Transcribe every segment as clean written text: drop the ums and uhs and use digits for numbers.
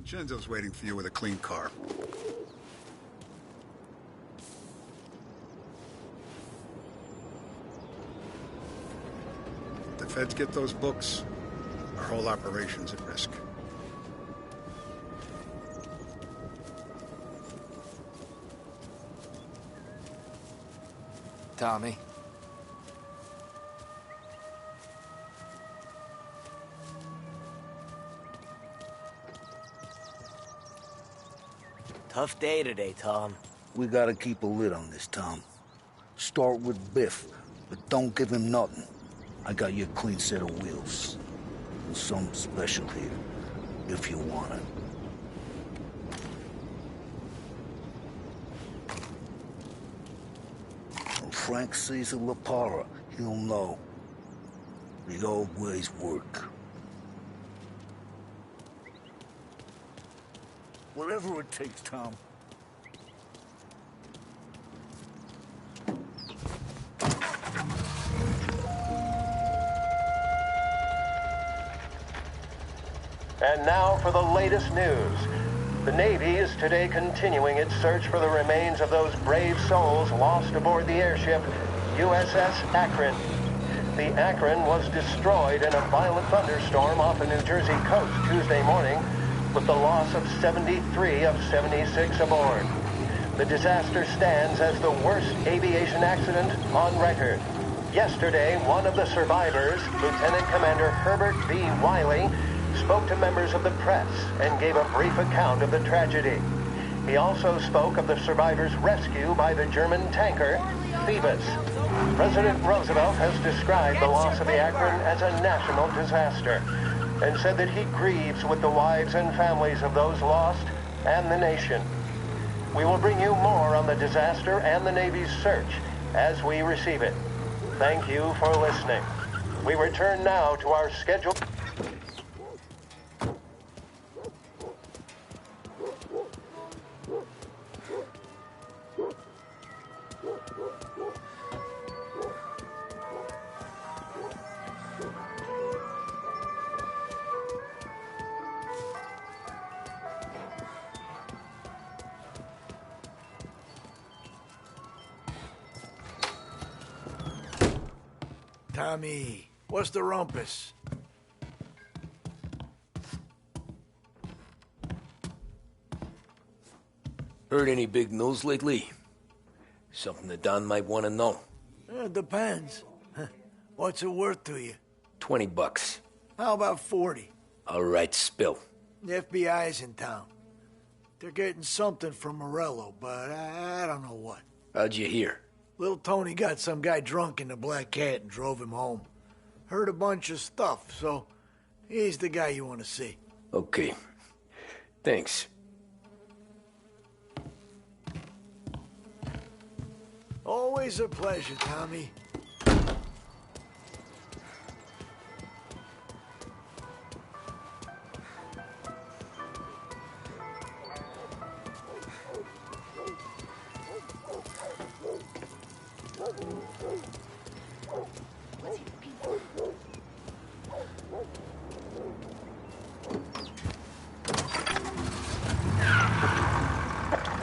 Vincenzo's waiting for you with a clean car. If the feds get those books, our whole operation's at risk. Tommy. Tough day today, Tom. We gotta keep a lid on this, Tom. Start with Biff, but don't give him nothing. I got you a clean set of wheels. And something special here, if you want it. When Frank sees a La Parra, he'll know. The old ways work. Whatever it takes, Tom. And now for the latest news. The Navy is today continuing its search for the remains of those brave souls lost aboard the airship USS Akron. The Akron was destroyed in a violent thunderstorm off the New Jersey coast Tuesday morning, with the loss of 73 of 76 aboard. The disaster stands as the worst aviation accident on record. Yesterday, one of the survivors, Lieutenant Commander Herbert V. Wiley, spoke to members of the press and gave a brief account of the tragedy. He also spoke of the survivors' rescue by the German tanker, Phoebus. President Roosevelt has described the loss of the Akron as a national disaster, and said that he grieves with the wives and families of those lost and the nation. We will bring you more on the disaster and the Navy's search as we receive it. Thank you for listening. We return now to our scheduled... Tommy, what's the rumpus? Heard any big news lately? Something that Don might want to know. Depends. What's it worth to you? $20. How about 40? All right, spill. The FBI's in town. They're getting something from Morello, but I don't know what. How'd you hear? Little Tony got some guy drunk in the Black Cat and drove him home. Heard a bunch of stuff, so he's the guy you want to see. Okay. Thanks. Always a pleasure, Tommy.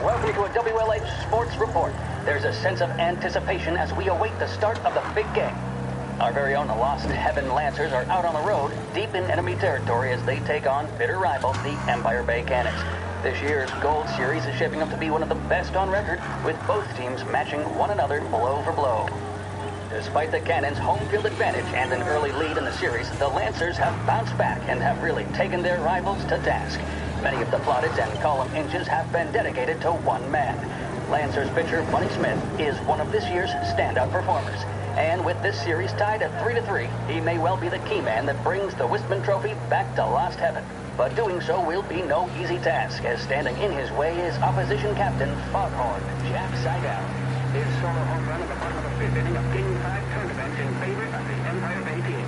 Welcome to a WLH Sports Report. There's a sense of anticipation as we await the start of the big game. Our very own Lost Heaven Lancers are out on the road, deep in enemy territory as they take on bitter rivals, the Empire Bay Cannons. This year's Gold Series is shaping up to be one of the best on record, with both teams matching one another blow for blow. Despite the Cannons' home field advantage and an early lead in the series, the Lancers have bounced back and have really taken their rivals to task. Many of the plaudits and column inches have been dedicated to one man. Lancers pitcher Bunny Smith is one of this year's standout performers. And with this series tied at 3-3, he may well be the key man that brings the Wistman Trophy back to Lost Heaven. But doing so will be no easy task, as standing in his way is opposition captain Foghorn Jack Seidel. His solo home run at the bottom of the fifth inning of Game 5 tournament in favor of the Empire Bay team.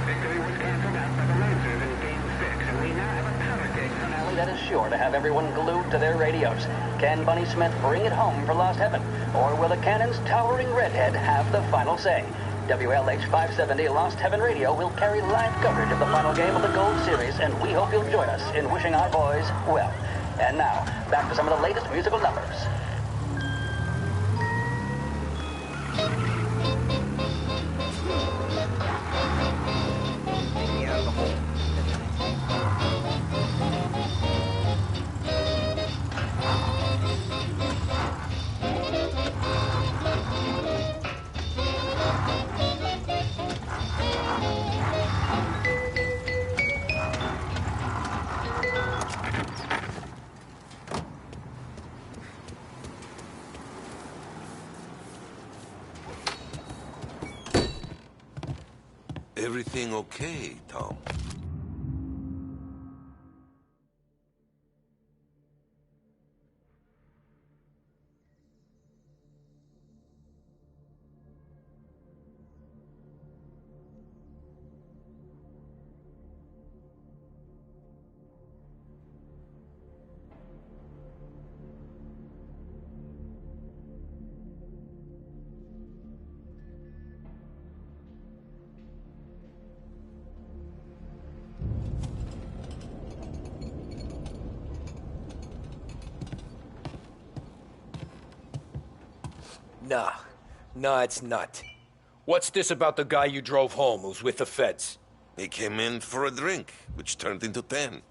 Victory was canceled out by the Lancers in Game 6, and we now have a power game finale that is sure to have everyone glued to their radios. Can Bunny Smith bring it home for Lost Heaven? Or will the Cannon's towering redhead have the final say? WLH 570 Lost Heaven Radio will carry live coverage of the final game of the Gold Series, and we hope you'll join us in wishing our boys well. And now, back to some of the latest musical numbers. Everything okay, Tom? Nah, it's not. What's this about the guy you drove home who's with the feds? He came in for a drink, which turned into 10.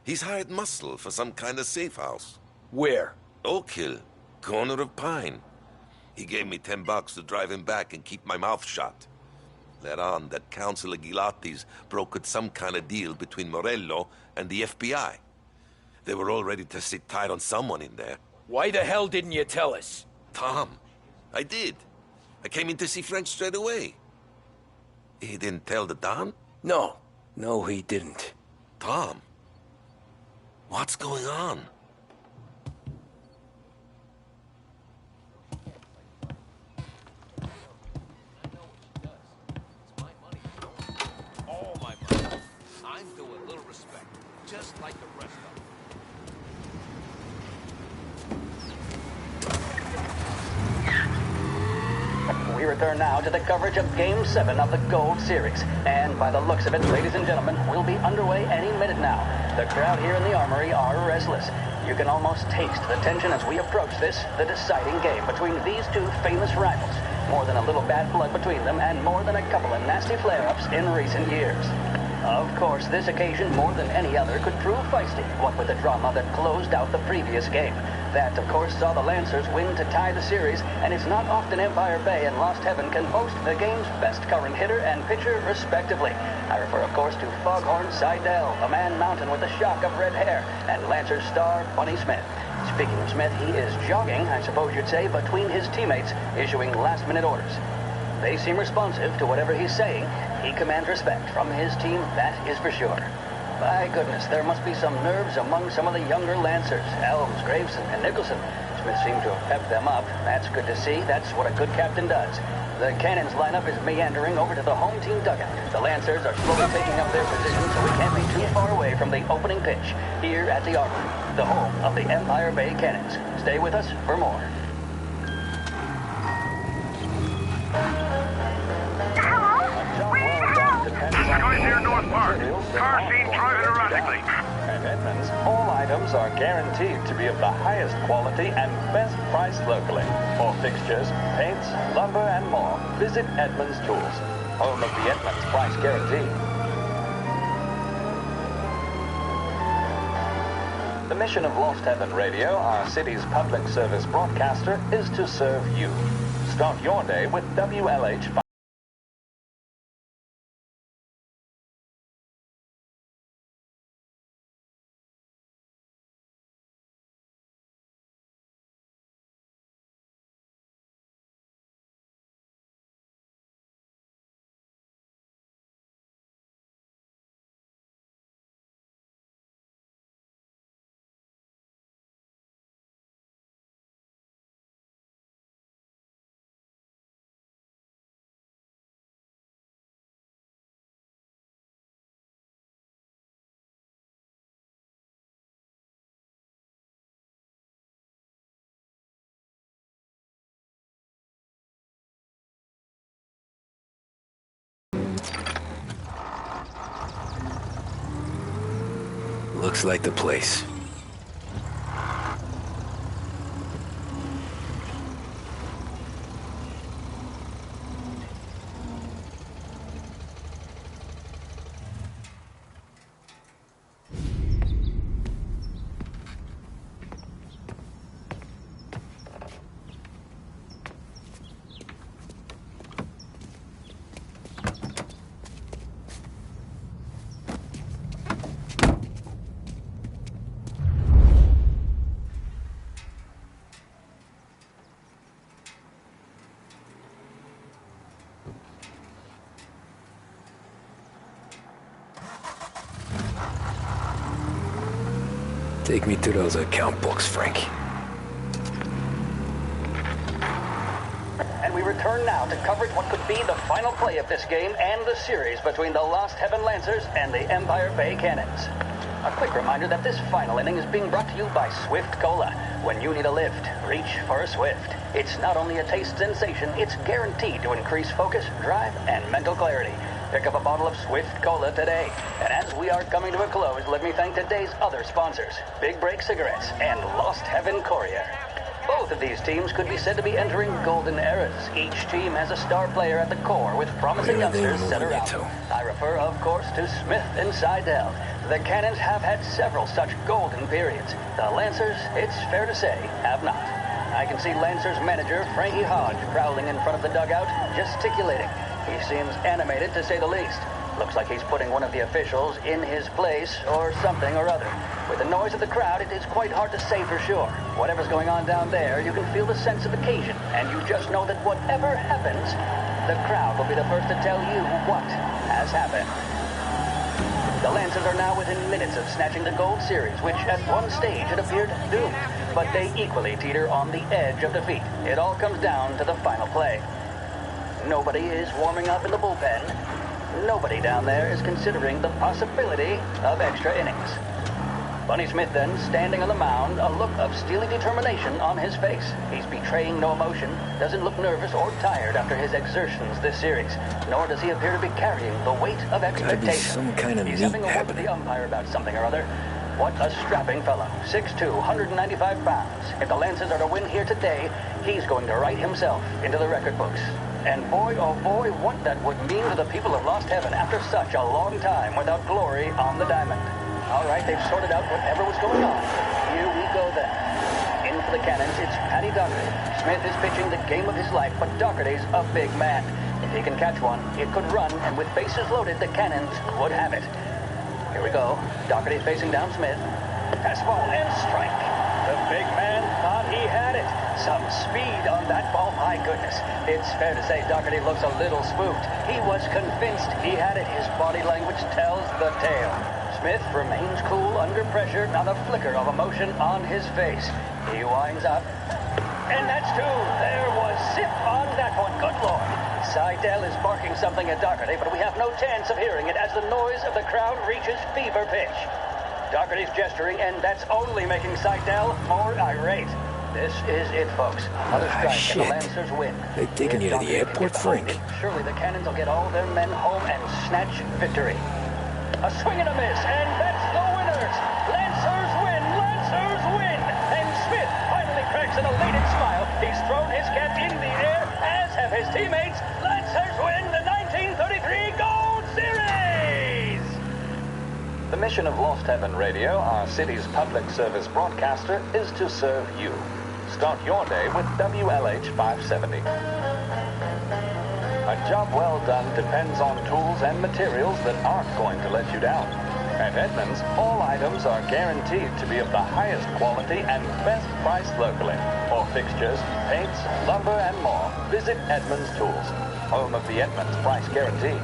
He's hired muscle for some kind of safe house. Where? Oak Hill, corner of Pine. He gave me $10 to drive him back and keep my mouth shut. Let on that Councilor Gilatti's brokered some kind of deal between Morello and the FBI. They were all ready to sit tight on someone in there. Why the hell didn't you tell us? Tom, I did. I came in to see Frank straight away. He didn't tell the Don? No, he didn't. Tom, what's going on? All my money. I'm due a little respect, just like the rest of them. We return now to the coverage of Game 7 of the Gold Series. And by the looks of it, ladies and gentlemen, we'll be underway any minute now. The crowd here in the Armory are restless. You can almost taste the tension as we approach this, the deciding game between these two famous rivals. More than a little bad blood between them, and more than a couple of nasty flare-ups in recent years. Of course, this occasion, more than any other, could prove feisty, what with the drama that closed out the previous game. That, of course, saw the Lancers win to tie the series, and it's not often Empire Bay and Lost Heaven can boast the game's best current hitter and pitcher, respectively. I refer, of course, to Foghorn Seidel, a man mountain with a shock of red hair, and Lancers star Bunny Smith. Speaking of Smith, he is jogging, I suppose you'd say, between his teammates, issuing last-minute orders. They seem responsive to whatever he's saying. He commands respect from his team, that is for sure. By goodness, there must be some nerves among some of the younger Lancers, Elms, Graveson, and Nicholson. Smith seemed to have pepped them up. That's good to see. That's what a good captain does. The Cannons lineup is meandering over to the home team dugout. The Lancers are slowly taking up their position, so we can't be too far away from the opening pitch here at the Armory, the home of the Empire Bay Cannons. Stay with us for more. Guys near North Park. Car seen driving erratically. At Edmunds, all items are guaranteed to be of the highest quality and best price locally. For fixtures, paints, lumber, and more, visit Edmunds Tools, home of the Edmunds price guarantee. The mission of Lost Heaven Radio, our city's public service broadcaster, is to serve you. Start your day with WLH Looks like the place. Take me to those account books, Frank. And we return now to coverage what could be the final play of this game and the series between the Lost Heaven Lancers and the Empire Bay Cannons. A quick reminder that this final inning is being brought to you by Swift Cola. When you need a lift, reach for a Swift. It's not only a taste sensation, it's guaranteed to increase focus, drive, and mental clarity. Pick up a bottle of Swift Cola today. And as we are coming to a close, let me thank today's other sponsors, Big Break Cigarettes and Lost Heaven Courier. Both of these teams could be said to be entering golden eras. Each team has a star player at the core with promising youngsters set around. I refer, of course, to Smith and Seidel. The Cannons have had several such golden periods. The Lancers, it's fair to say, have not. I can see Lancers manager Frankie Hodge prowling in front of the dugout, gesticulating. He seems animated, to say the least. Looks like he's putting one of the officials in his place, or something or other. With the noise of the crowd, it is quite hard to say for sure. Whatever's going on down there, you can feel the sense of occasion, and you just know that whatever happens, the crowd will be the first to tell you what has happened. The Lancers are now within minutes of snatching the Gold Series, which at one stage had appeared doomed. But they equally teeter on the edge of defeat. It all comes down to the final play. Nobody is warming up in the bullpen. Nobody down there is considering the possibility of extra innings. Bunny Smith then, standing on the mound, a look of steely determination on his face. He's betraying no emotion, doesn't look nervous or tired after his exertions this series, nor does he appear to be carrying the weight of expectation. Gotta be some kind of He's meat having a word with happening. the umpire about something or other. What a strapping fellow, 6'2", 195 pounds. If the Lancers are to win here today, he's going to write himself into the record books. And boy, oh boy, what that would mean to the people of Lost Heaven after such a long time without glory on the diamond. All right, they've sorted out whatever was going on. Here we go then. In for the Cannons, it's Paddy Doherty. Smith is pitching the game of his life, but Doherty's a big man. If he can catch one, it could run, and with bases loaded, the Cannons would have it. Here we go. Doherty facing down Smith. Fastball and strike. The big man thought he had it. Some speed on that ball, my goodness. It's fair to say Doherty looks a little spooked. He was convinced he had it. His body language tells the tale. Smith remains cool under pressure, not a flicker of emotion on his face. He winds up. And that's two. There was zip on that one. Good Lord. Seidel is barking something at Doherty, but we have no chance of hearing it as the noise of the crowd reaches fever pitch. Doherty's gesturing, and that's only making Seidel more irate. This is it, folks. Another strike, and the Lancers win. They taking you to the airport, Frank? Surely the Cannons will get all their men home and snatch victory. A swing and a miss, and that's the winners! Lancers win! Lancers win! And Smith finally cracks an elated smile. He's thrown his cap in the air, as have his teammates. Lancers win the 1933 Gold Series! The mission of Lost Heaven Radio, our city's public service broadcaster, is to serve you. Start your day with WLH 570. A job well done depends on tools and materials that aren't going to let you down. At Edmunds, all items are guaranteed to be of the highest quality and best price locally. For fixtures, paints, lumber, and more, visit Edmunds Tools, home of the Edmunds Price Guarantee.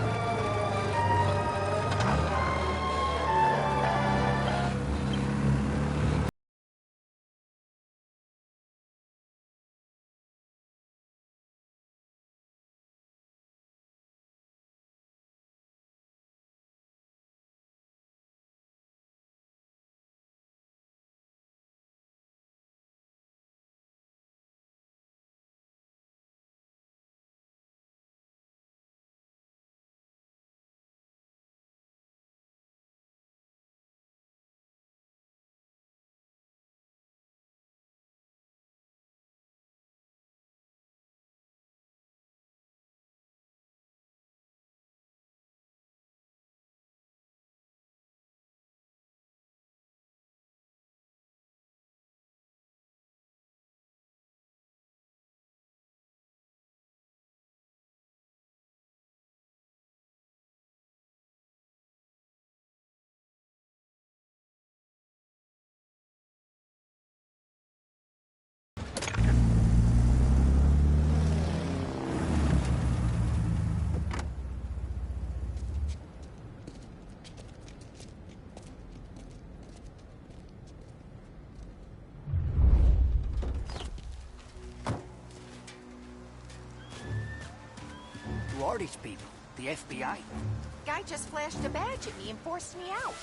are these people? The FBI? Guy just flashed a badge at me and forced me out.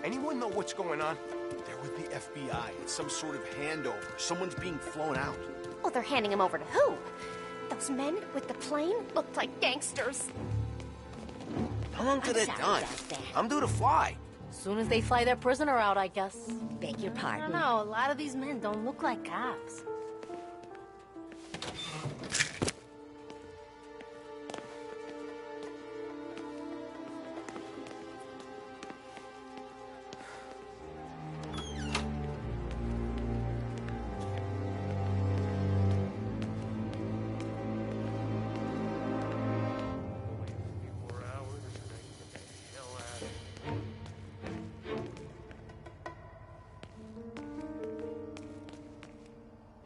Anyone know what's going on? They're with the FBI. It's some sort of handover. Someone's being flown out. Oh, they're handing him over to who? Those men with the plane looked like gangsters. How long till they're done? I'm due to fly. Soon as they fly their prisoner out, I guess. Beg your I pardon. don't know, a lot of these men don't look like cops.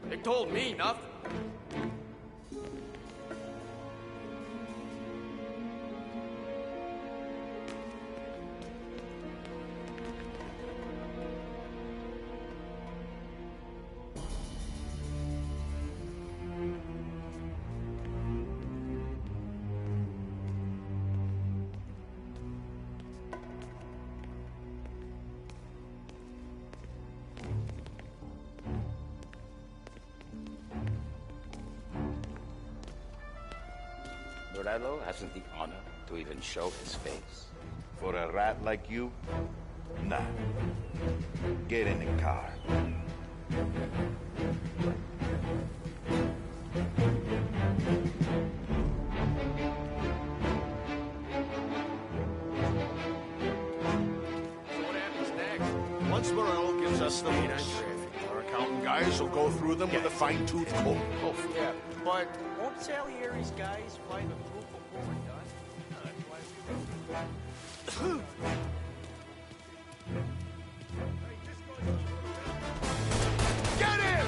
They told me nothing. Morello hasn't the honor to even show his face. For a rat like you? Nah. Get in the car. Once Morello gives us the books, our accountant guys will go through them with a fine-tooth comb. Oh, yeah. But won't Salieri's guys fly the proof before we're done? Get him!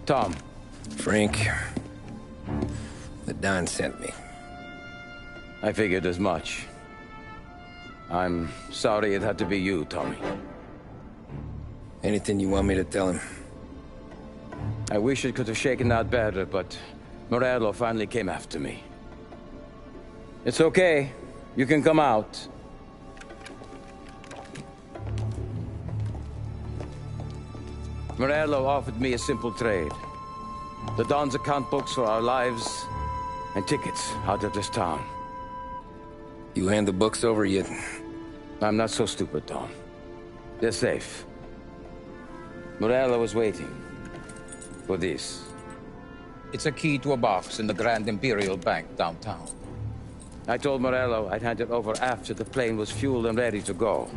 Tom. Frank. The Don sent me. I figured as much. I'm sorry it had to be you, Tommy. Anything you want me to tell him? I wish it could have shaken out better, but Morello finally came after me. It's okay. You can come out. Morello offered me a simple trade. The Don's account books for our lives and tickets out of this town. You hand the books over yet? I'm not so stupid, Tom. They're safe. Morello was waiting. for this. It's a key to a box in the Grand Imperial Bank downtown. I told Morello I'd hand it over after the plane was fueled and ready to go.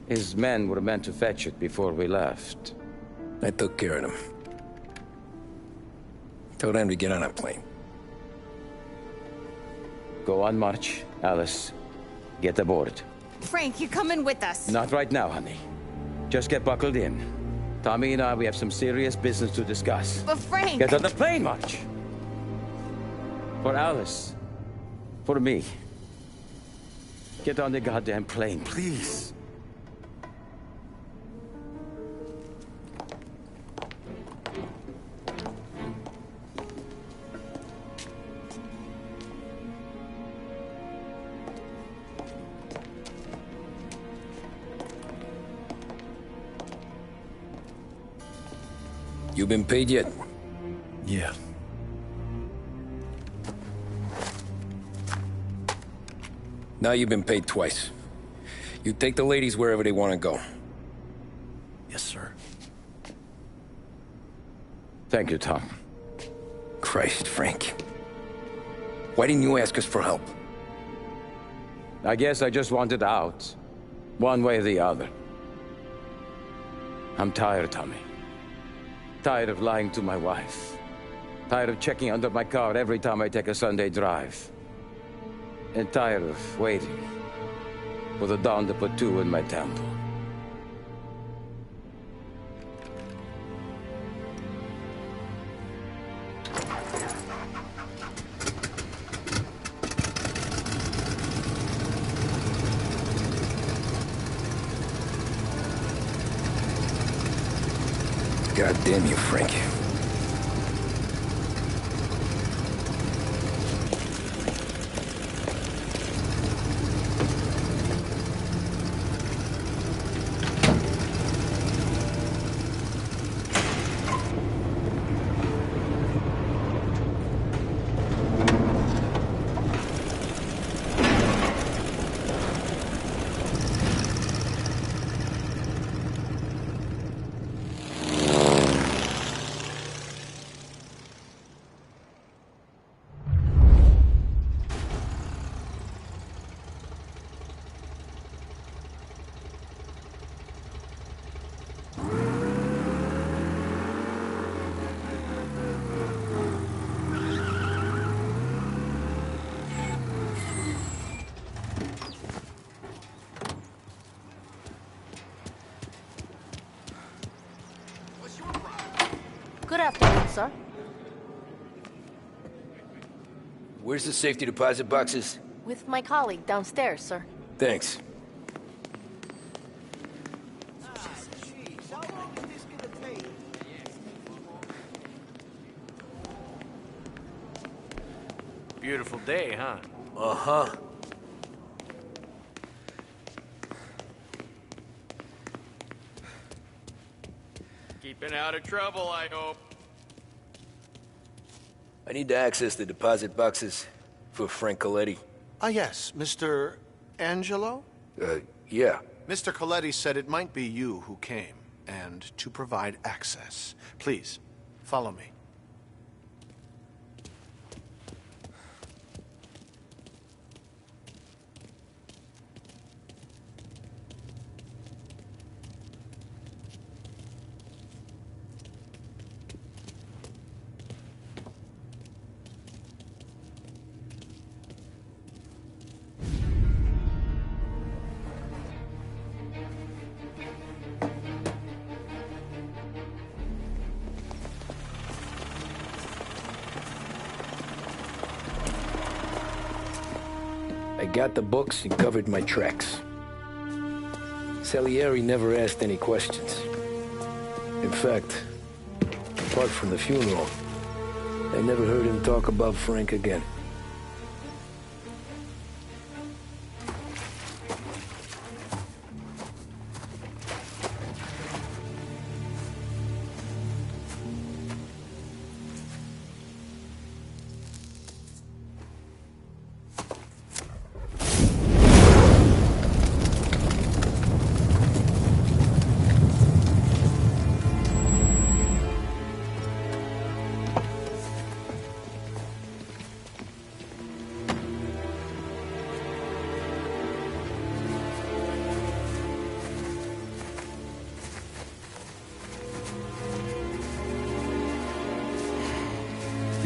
His men were meant to fetch it before we left. I took care of them. Told them to get on a plane. Go on, March. Alice, get aboard. Frank, you coming with us? Not right now, honey. Just get buckled in. Tommy and I, we have some serious business to discuss. But Frank... Get on the plane, March! For Alice. For me. Get on the goddamn plane, please. You been paid yet? Yeah. Now you've been paid twice. You take the ladies wherever they want to go. Yes, sir. Thank you, Tom. Christ, Frank. Why didn't you ask us for help? I guess I just wanted out. One way or the other. I'm tired, Tommy. Tired of lying to my wife. Tired of checking under my car every time I take a Sunday drive. And tired of waiting for the dawn to put two in my temple. God damn you, Frank. Good afternoon, sir. Where's the safety deposit boxes? With my colleague downstairs, sir. Thanks. Beautiful day, huh? Uh-huh. Keeping out of trouble, I hope. I need to access the deposit boxes for Frank Coletti. Ah, yes, Mr. Angelo? Yeah. Mr. Coletti said it might be you who came, and to provide access. Please, follow me. I got the books and covered my tracks. Salieri never asked any questions. In fact, apart from the funeral, I never heard him talk about Frank again.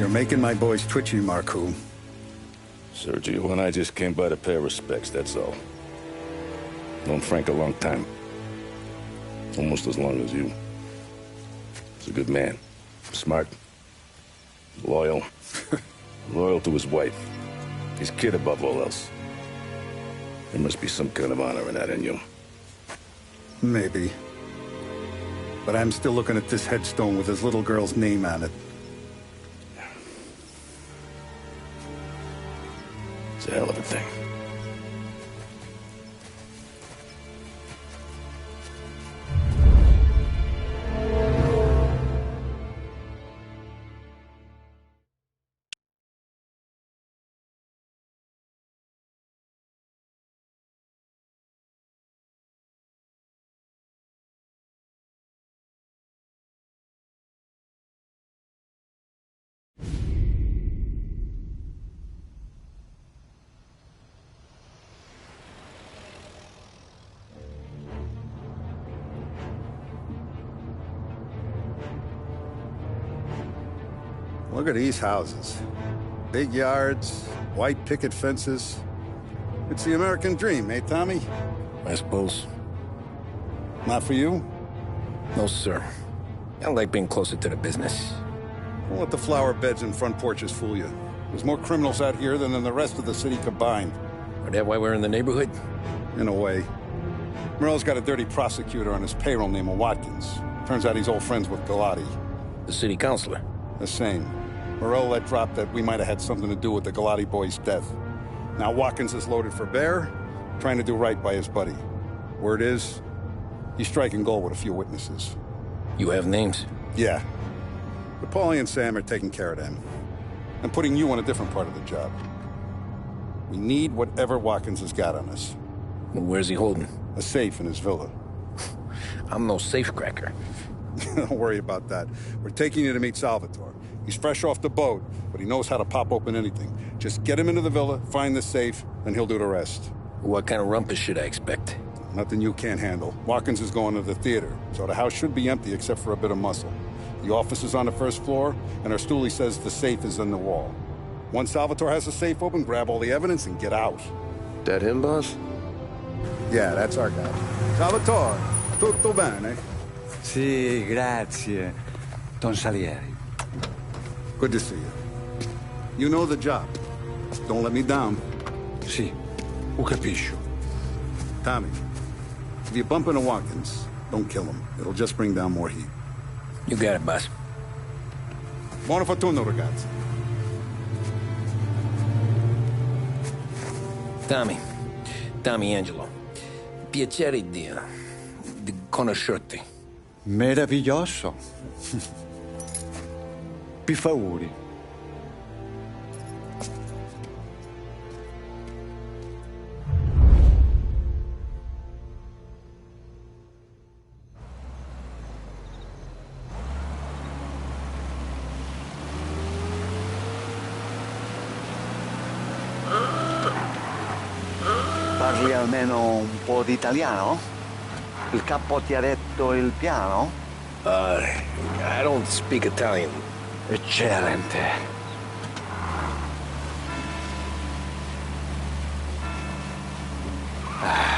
You're making my boys twitchy, Marku. Sergio and I just came by to pay our respects, that's all. Known Frank a long time. Almost as long as you. He's a good man. Smart. Loyal. Loyal to his wife. His kid above all else. There must be some kind of honor in that in you. Maybe. But I'm still looking at this headstone with his little girl's name on it. It's a hell of a thing. Look at these houses. Big yards, white picket fences. It's the American dream, eh, Tommy? I suppose. Not for you? No, sir. I like being closer to the business. Don't let the flower beds and front porches fool you. There's more criminals out here than in the rest of the city combined. Is that why we're in the neighborhood? In a way. Morello's got a dirty prosecutor on his payroll named Watkins. Turns out he's old friends with Galati. The city councilor? The same. Morello let drop that we might have had something to do with the Galati boy's death. Now Watkins is loaded for bear, trying to do right by his buddy. Word is, he's striking gold with a few witnesses. You have names? Yeah. But Paulie and Sam are taking care of them. I'm putting you on a different part of the job. We need whatever Watkins has got on us. Well, where's he holding? A safe in his villa. I'm no safecracker. Don't worry about that. We're taking you to meet Salvatore. He's fresh off the boat, but he knows how to pop open anything. Just get him into the villa, find the safe, and he'll do the rest. What kind of rumpus should I expect? Nothing you can't handle. Watkins is going to the theater, so the house should be empty except for a bit of muscle. The office is on the first floor, and our stoolie says the safe is in the wall. Once Salvatore has the safe open, grab all the evidence and get out. That him, boss? Yeah, that's our guy. Salvatore, tutto bene? Sì, grazie, Don Salieri. Good to see you. You know the job. Don't let me down. Sì, ho capisco. Tommy, if you bump into Watkins, don't kill him. It'll just bring down more heat. You got it, boss. Buona fortuna, ragazzi. Tommy Angelo. Piacere di conoscerti. Meraviglioso. Per favore. Parli almeno un po' di italiano? Il capo ti ha detto il piano? I don't speak Italian. Eccellente.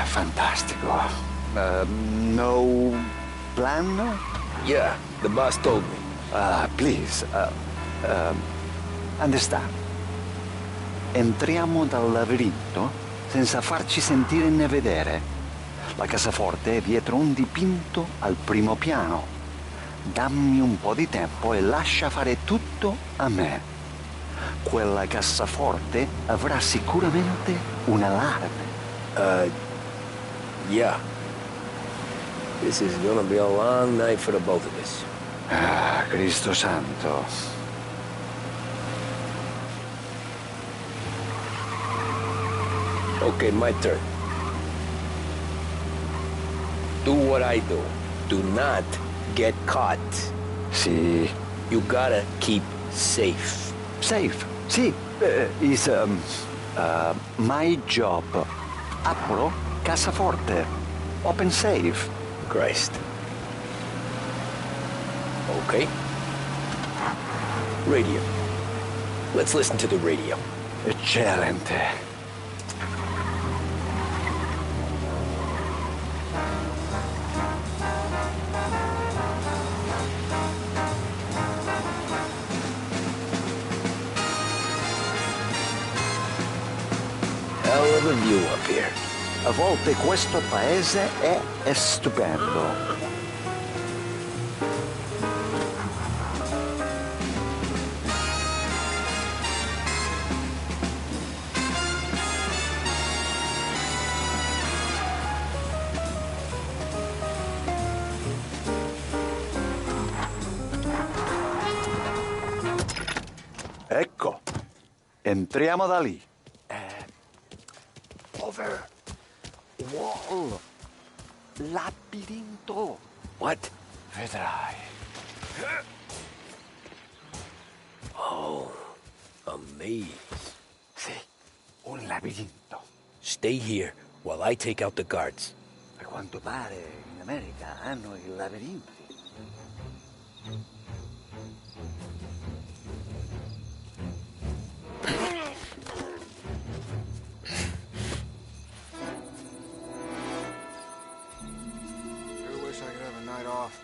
Fantastico. No plan? Yeah, the boss told me. Please, understand. Entriamo dal labirinto senza farci sentire né vedere. La cassaforte è dietro un dipinto al primo piano. Dammi un po' di tempo e lascia fare tutto a me. Quella cassaforte avrà sicuramente un allarme. Yeah. This is gonna be a long night for the both of us. Cristo santo. Okay, my turn. Do what I do. Do not get caught. Sì. You gotta keep safe. Safe? Sì. Is my job. Apro cassaforte. Open safe. Christ. Okay. Radio. Let's listen to the radio. Eccellente. Hell of a view up here. A volte questo paese è stupendo. Ecco, entriamo da lì. Over. Wall. Labirinto. What? Vedrai. Oh, a maze. Sì, un labirinto. Stay here while I take out the guards. A quanto pare in America hanno i labirinti. Sure wish I could have a night off.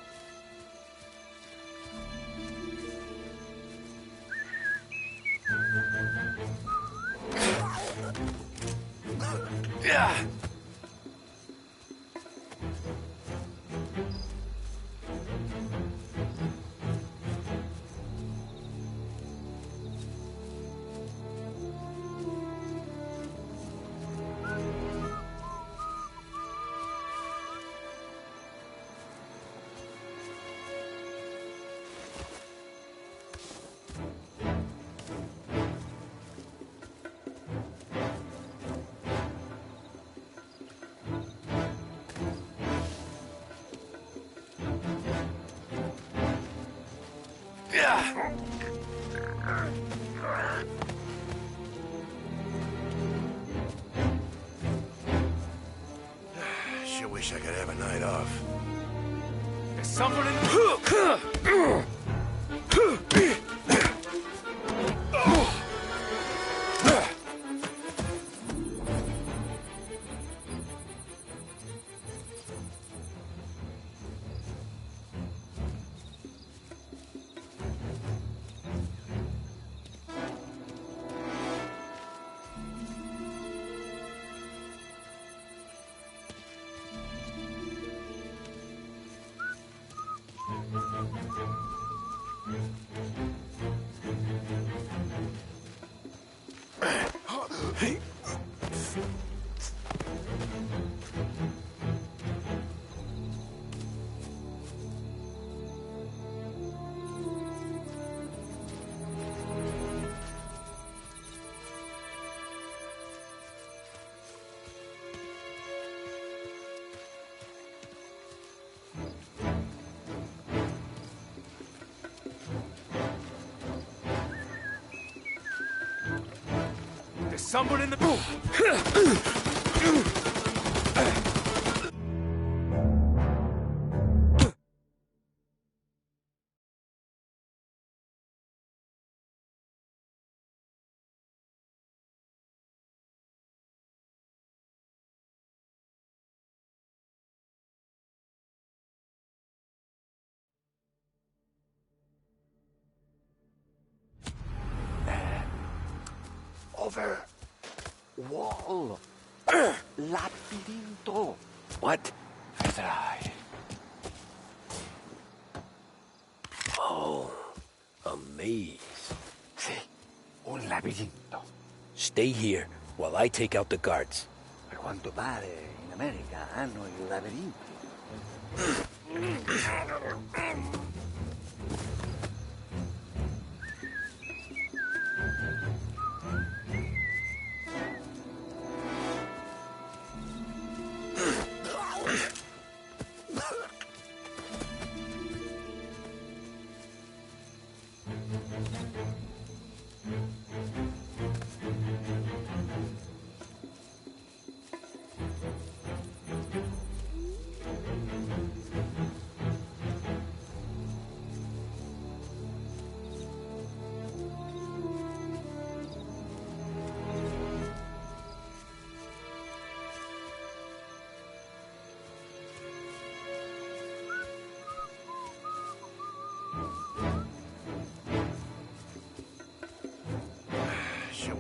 There's someone in someone in the Over. Wall. Labirinto. What? Vedrai. Oh, a maze. Sì, un labirinto. Stay here while I take out the guards. A quanto pare in America hanno i labirinti.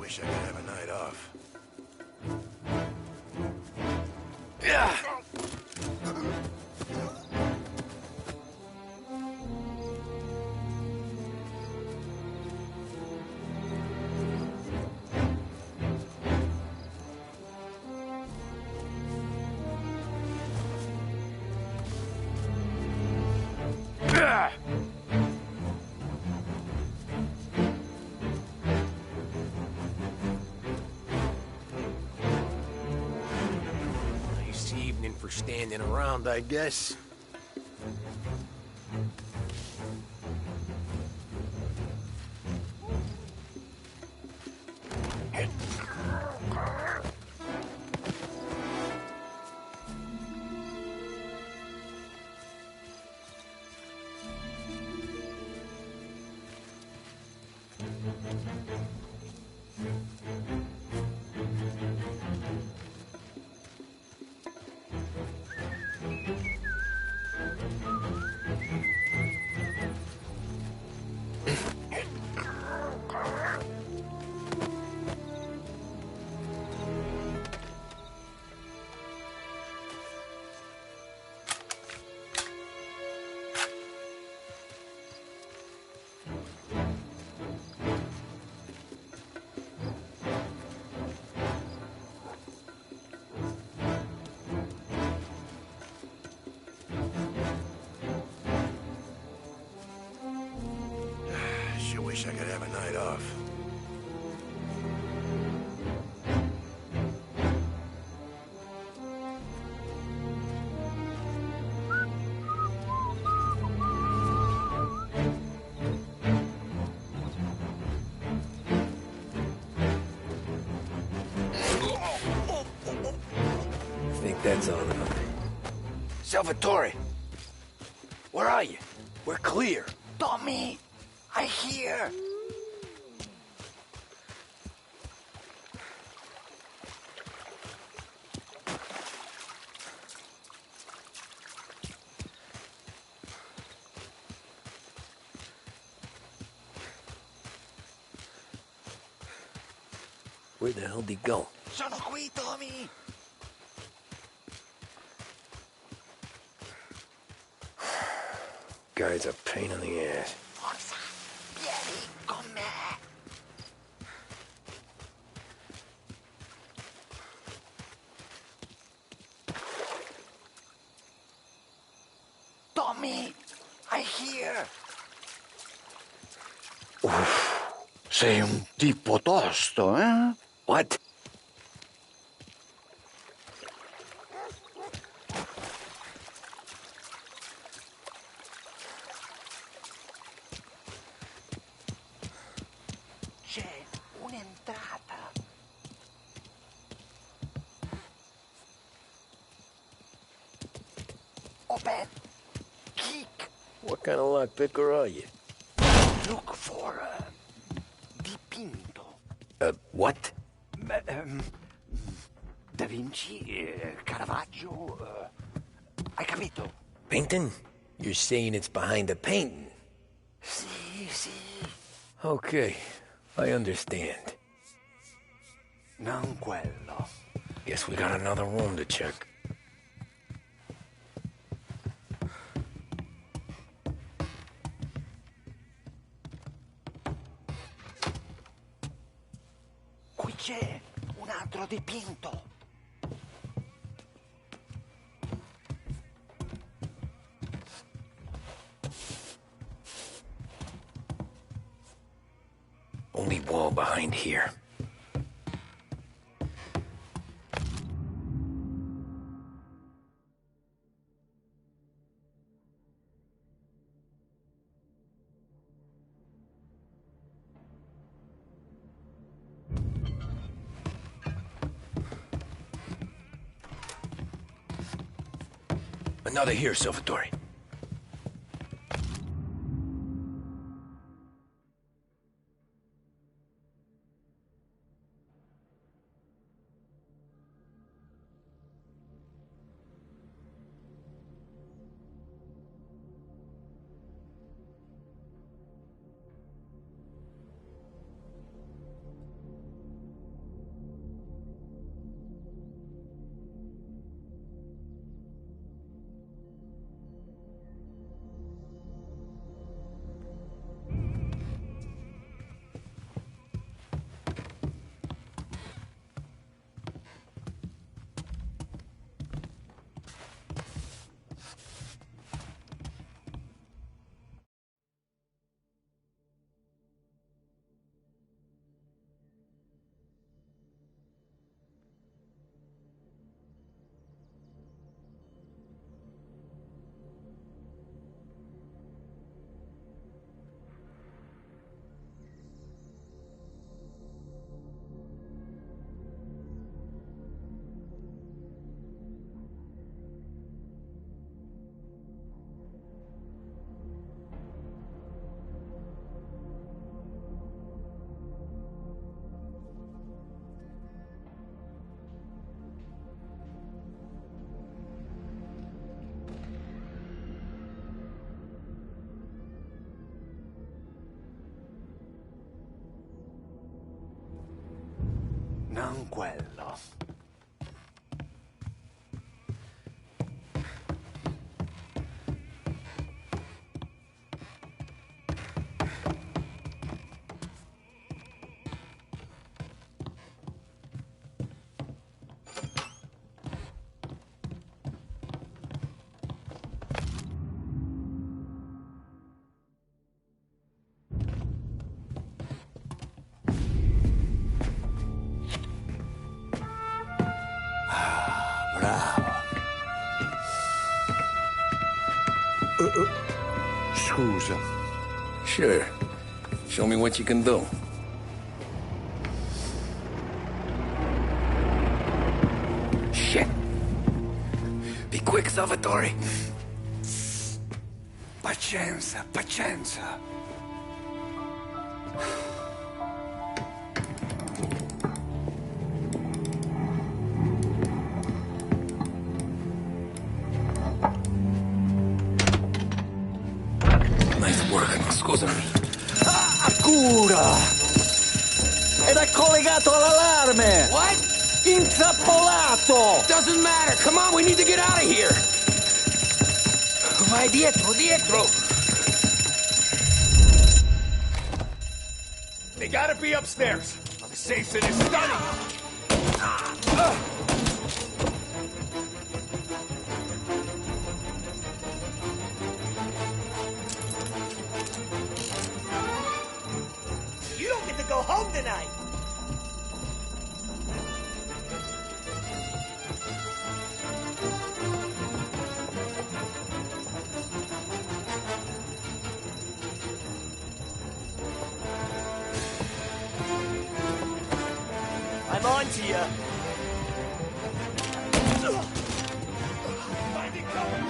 wish I could have a night off. Nice evening for standing around, I guess. Sure wish I could have a night off. I think that's all of them. Salvatore! Where are you? We're clear. Tommy, I hear. Where the hell did he go? Sono qui, Tommy. Guy's a pain in the ass. Forza, vieni con me. Tommy, I hear. Sei un tipo tosto, eh? What? C'è un'entrata. Open. Kick. What kind of lockpicker are you? Look for dipinto. What? Da Vinci, Caravaggio. Hai capito? Painting? You're saying it's behind the painting? Sì, sì. Okay, I understand. Non quello. Guess we got another room to check. Qui c'è un altro dipinto. Only wall behind here. Another here, Salvatore. tranquillo. Scusa. Sure. Show me what you can do. Shit. Be quick, Salvatore. Pazienza, pazienza. Nice work. Scusami. Cura! Ed è collegato all'allarme! What? Intrappolato! Doesn't matter. Come on, we need to get out of here. Vai dietro, dietro. They gotta be upstairs. The safe's in his stunning. You don't get to go home tonight. I'm on to you. Finding cover.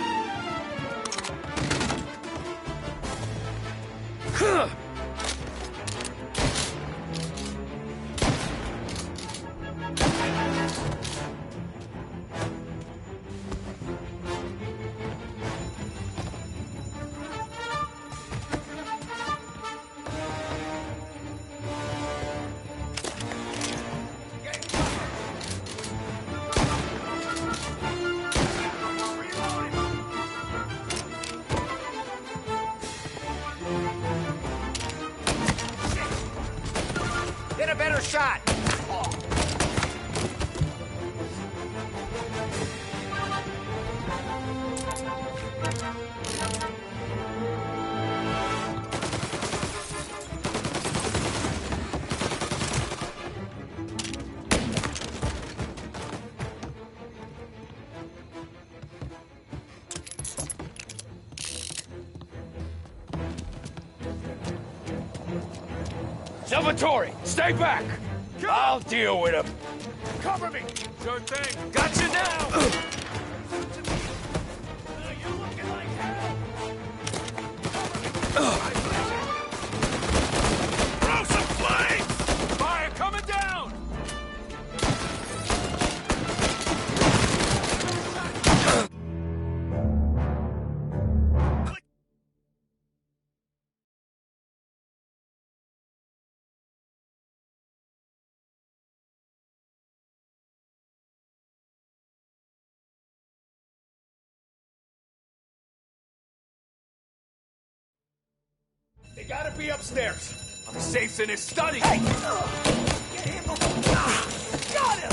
Get a better shot. Salvatore, stay back! I'll deal with him. Cover me! Sure thing. Got you now! You're looking like hell! Throw some flames! Fire coming down. They gotta be upstairs. The safe's in his study. Hey! Get him! Got him!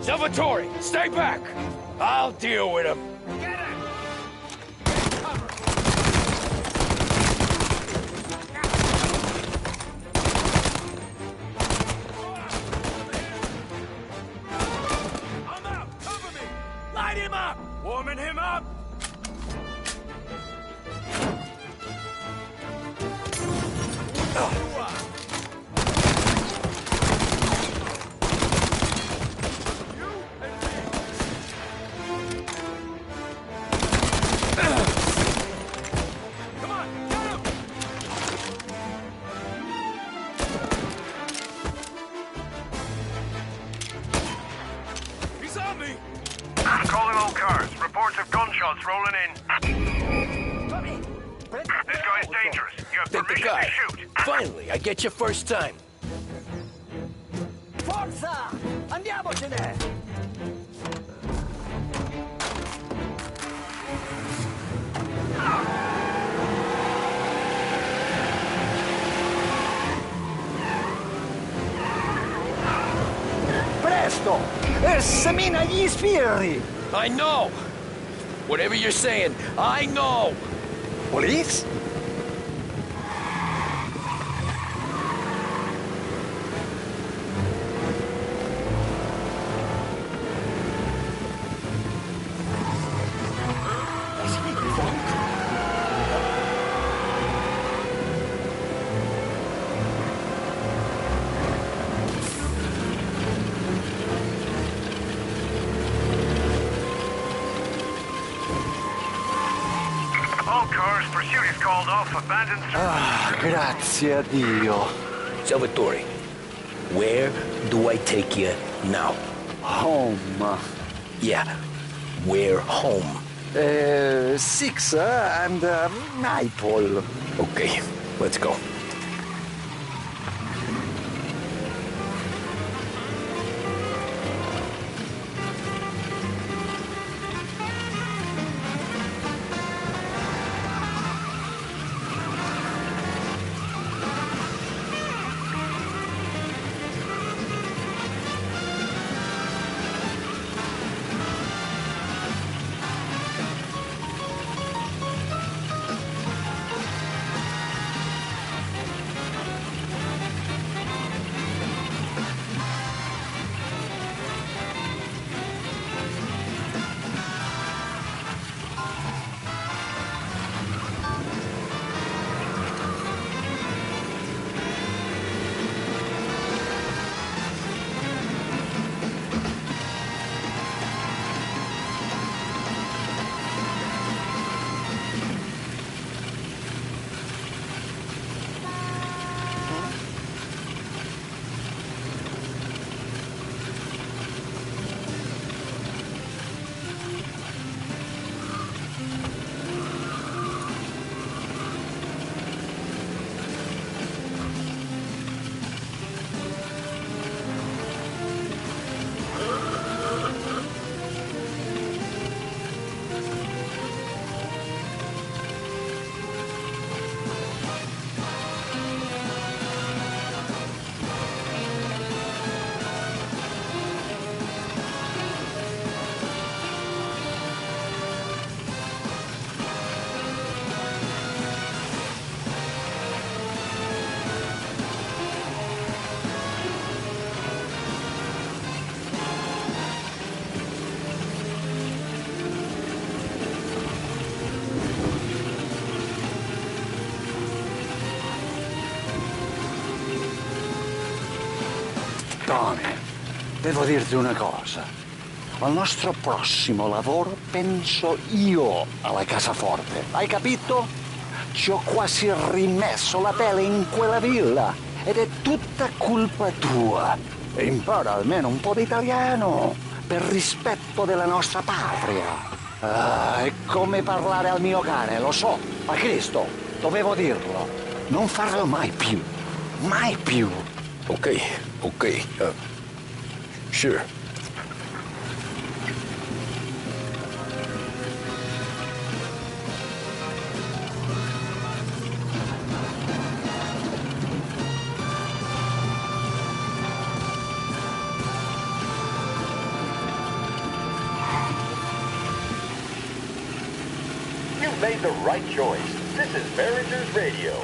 Salvatore, stay back! I'll deal with him. I'm out! Cover me! Light him up! Warming him up! He's on me! Calling all cars. Reports of gunshots rolling in. This guy's dangerous. You have Take the permission guy. to shoot. Finally, I get your first time. Forza! Andiamocene! Presto! Semina gli sbirri! I know! Whatever you're saying, I know! Police? All cars, pursuit is called off. Abandoned. Grazie a Dio. Salvatore, where do I take you now? Home. Yeah, where home? 6 and Maple. Okay, let's go. Tony, devo dirti una cosa. Al nostro prossimo lavoro penso io alla cassaforte. Hai capito? ci ho quasi rimesso la pelle in quella villa. Ed è tutta colpa tua. E impara almeno un po' di italiano, per rispetto della nostra patria. È come parlare al mio cane, lo so, ma Cristo, dovevo dirlo. Non farlo mai più. Mai più. Okay. Sure. You've made the right choice. This is Behringer's Radio.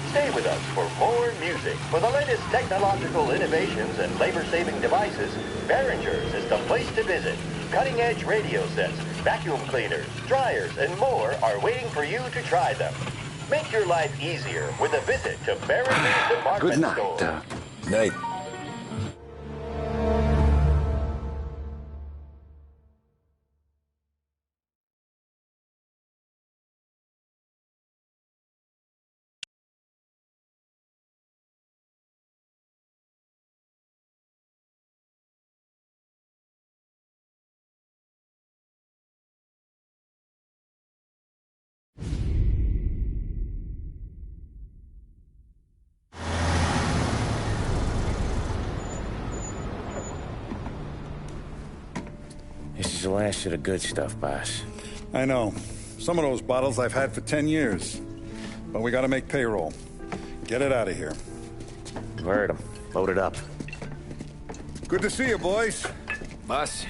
Stay with us for more music. For the latest technological innovations and labor-saving devices, Behringer's is the place to visit. Cutting-edge radio sets, vacuum cleaners, dryers, and more are waiting for you to try them. Make your life easier with a visit to Behringer's department Good night. store. Night. This is the last of the good stuff, boss. I know. Some of those bottles I've had for 10 years. But we gotta make payroll. Get it out of here. You've heard him. Load it up. Good to see you, boys. Boss,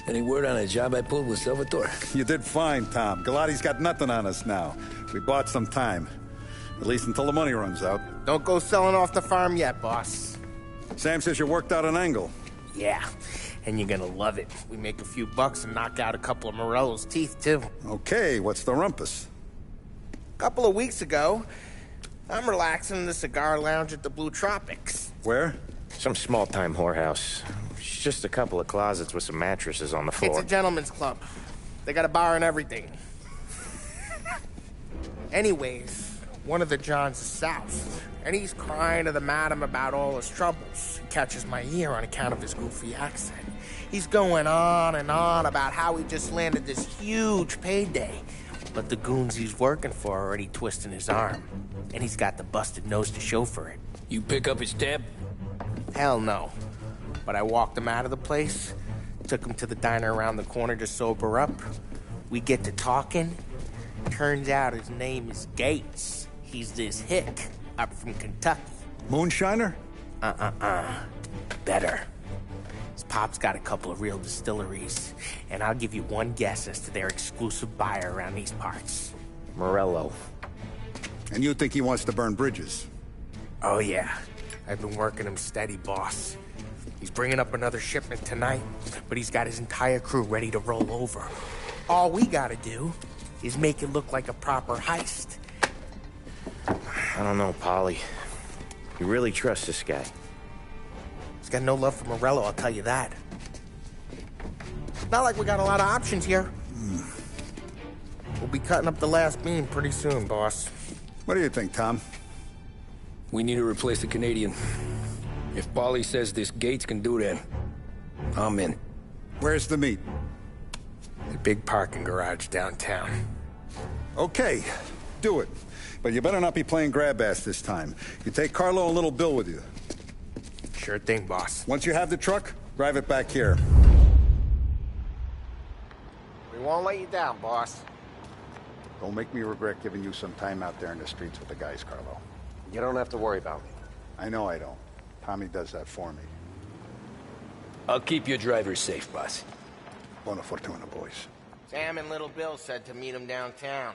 any word on a job I pulled with Salvatore? You did fine, Tom. Galati's got nothing on us now. We bought some time. At least until the money runs out. Don't go selling off the farm yet, boss. Sam says you worked out an angle. Yeah, and you're gonna love it. We make a few bucks and knock out a couple of Morello's teeth, too. Okay, what's the rumpus? A couple of weeks ago, I'm relaxing in the cigar lounge at the Blue Tropics. Where? Some small-time whorehouse. It's just a couple of closets with some mattresses on the floor. It's a gentleman's club. They got a bar and everything. Anyways, one of the Johns is south, and he's crying to the madam about all his troubles. He catches my ear on account of his goofy accent. He's going on and on about how he just landed this huge payday, but the goons he's working for are already twisting his arm, and he's got the busted nose to show for it. You pick up his tab? Hell no. But I walked him out of the place, took him to the diner around the corner to sober up. We get to talking. Turns out his name is Gates. He's this hick up from Kentucky. Moonshiner? Better. His pop's got a couple of real distilleries, and I'll give you one guess as to their exclusive buyer around these parts. Morello. And you think he wants to burn bridges? Oh, yeah. I've been working him steady, boss. He's bringing up another shipment tonight, but he's got his entire crew ready to roll over. All we gotta do is make it look like a proper heist. I don't know, Polly. You really trust this guy? He's got no love for Morello, I'll tell you that. Not like we got a lot of options here. We'll be cutting up the last beam pretty soon, boss. What do you think, Tom? We need to replace the Canadian. If Polly says this Gates can do that, I'm in. Where's the meet? The big parking garage downtown. Okay, do it. But you better not be playing grab ass this time. You take Carlo and Little Bill with you. Sure thing, boss. Once you have the truck, drive it back here. We won't let you down, boss. Don't make me regret giving you some time out there in the streets with the guys, Carlo. You don't have to worry about me. I know I don't. Tommy does that for me. I'll keep your driver safe, boss. Buona fortuna, boys. Sam and Little Bill said to meet him downtown.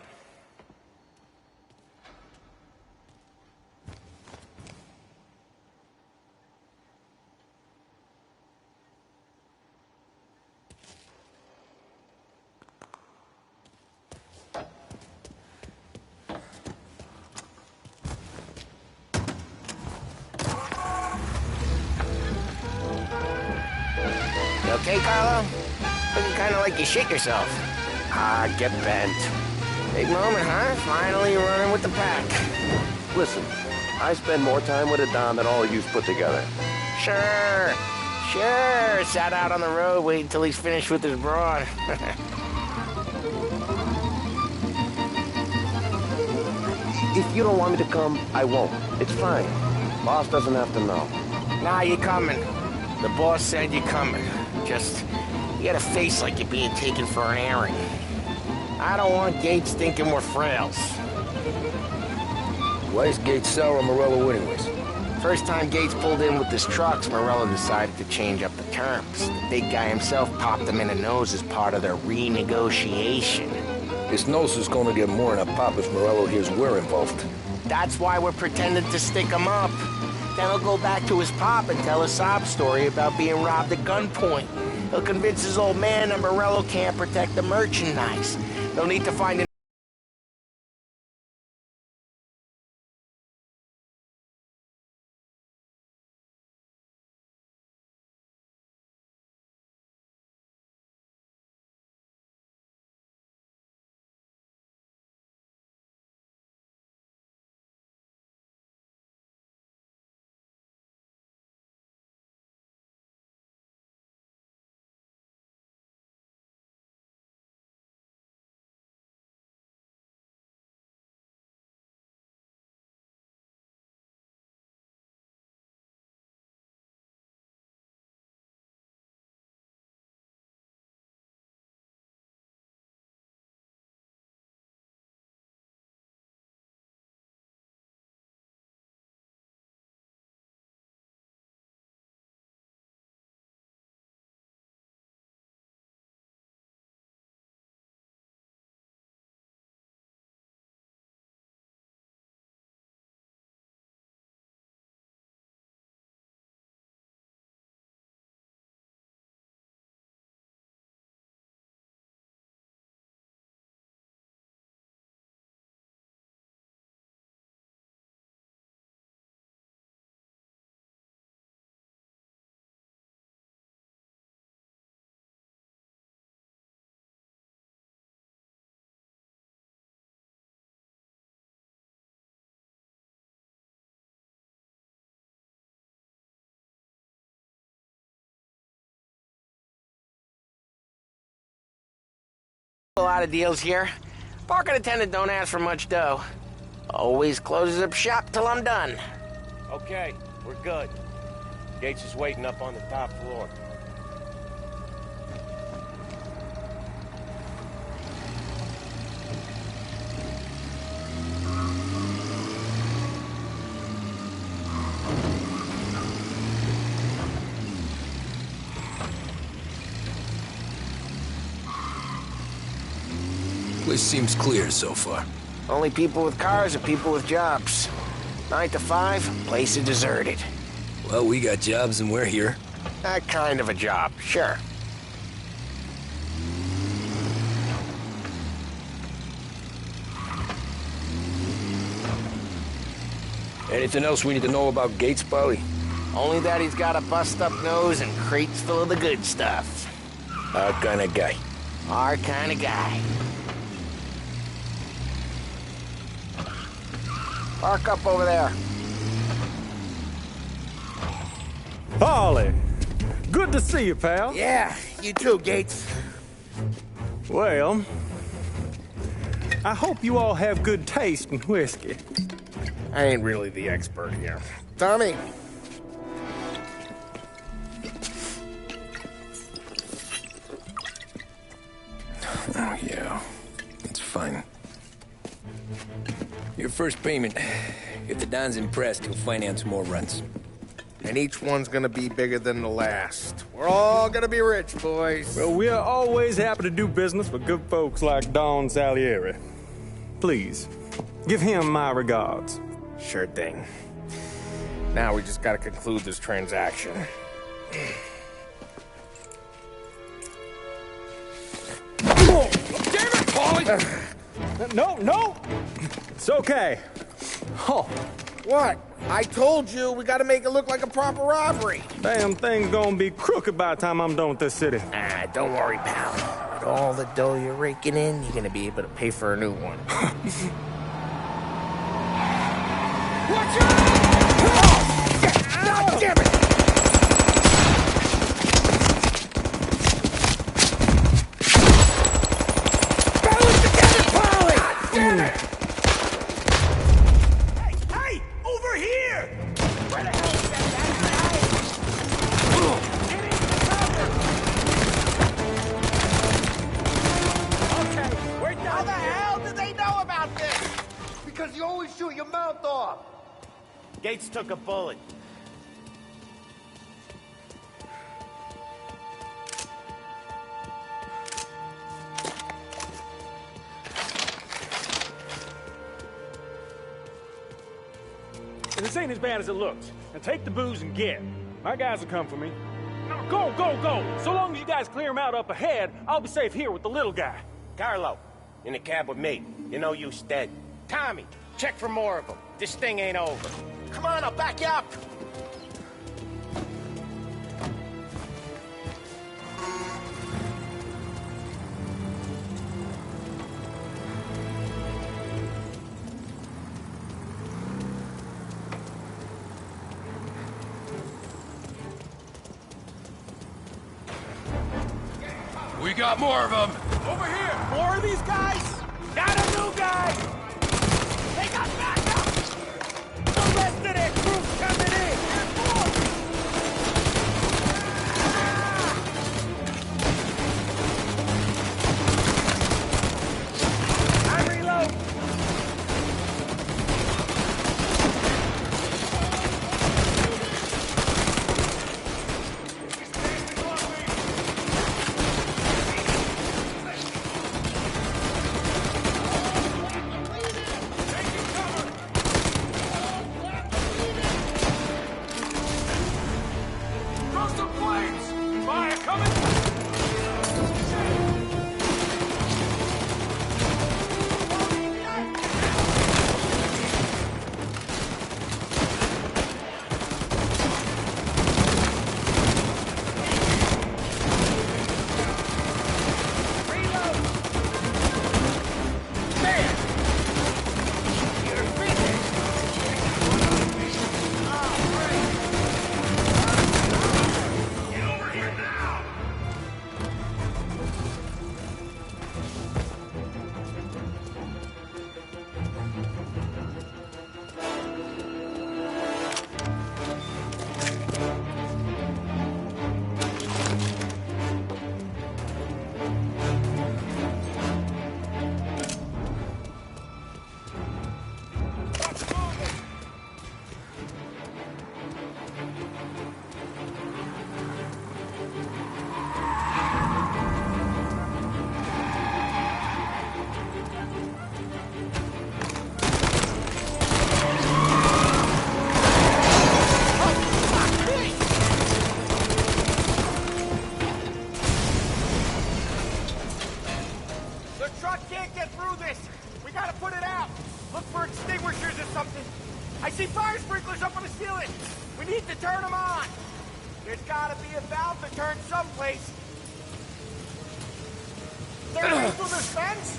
You okay, Carlo? Looking kind of like you shit yourself. Get bent. Big moment, huh? Finally you're running with the pack. Listen, I spend more time with a Don than all of yous put together. Sure. Sat out on the road waiting till he's finished with his broad. If you don't want me to come, I won't. It's fine. Boss doesn't have to know. Nah, you're coming. The boss said you're coming. Just, you got a face like you're being taken for an airing. I don't want Gates thinking we're frails. Why is Gates sour on Morello anyways? First time Gates pulled in with his trucks, Morello decided to change up the terms. The big guy himself popped him in the nose as part of their renegotiation. His nose is gonna get more than a pop if Morello hears we're involved. That's why we're pretending to stick him up. Then he'll go back to his pop and tell a sob story about being robbed at gunpoint. He'll convince his old man that Morello can't protect the merchandise. They'll need to find an lot of deals here. Parking attendant don't ask for much dough. Always closes up shop till I'm done. Okay, we're good. Gates is waiting up on the top floor. Place seems clear so far. Only people with cars are people with jobs. 9 to 5, place is deserted. Well, we got jobs and we're here. That kind of a job, sure. Anything else we need to know about Gates, Polly? Only that he's got a bust-up nose and crates full of the good stuff. Our kind of guy. Our kind of guy. Park up over there. Polly, good to see you, pal. Yeah, you too, Gates. Well, I hope you all have good taste in whiskey. I ain't really the expert here. Tommy. Oh, yeah. It's fine. Your first payment. If the Don's impressed, he'll finance more runs. And each one's gonna be bigger than the last. We're all gonna be rich, boys. Well, we are always happy to do business with good folks like Don Salieri. Please, give him my regards. Sure thing. Now we just gotta conclude this transaction. Oh, damn it, Paulie! No! It's okay. Oh. What? I told you we gotta make it look like a proper robbery. Damn thing's gonna be crooked by the time I'm done with this city. Ah, don't worry, pal. It all the dough you're raking in, you're gonna be able to pay for a new one. Watch out! God damn it! Balance together, Polly! God damn it! Hey! Over here! Where the hell is that guy? Get into the cover! Okay, we're done. How the hell did they know about this? Because you always shoot your mouth off. Gates took a bullet. This ain't as bad as it looks. Now take the booze and get. My guys will come for me. No, go, go, go! So long as you guys clear him out up ahead, I'll be safe here with the little guy. Carlo, in the cab with me. You know you dead. Tommy, check for more of them. This thing ain't over. Come on, I'll back you up. We got more of them. Over here! More of these guys? Not a new guy! They got backup! The rest of their crew's coming in! I reload! I see fire sprinklers up on the ceiling. We need to turn them on. There's gotta be a valve to turn someplace. Is there a way through this fence?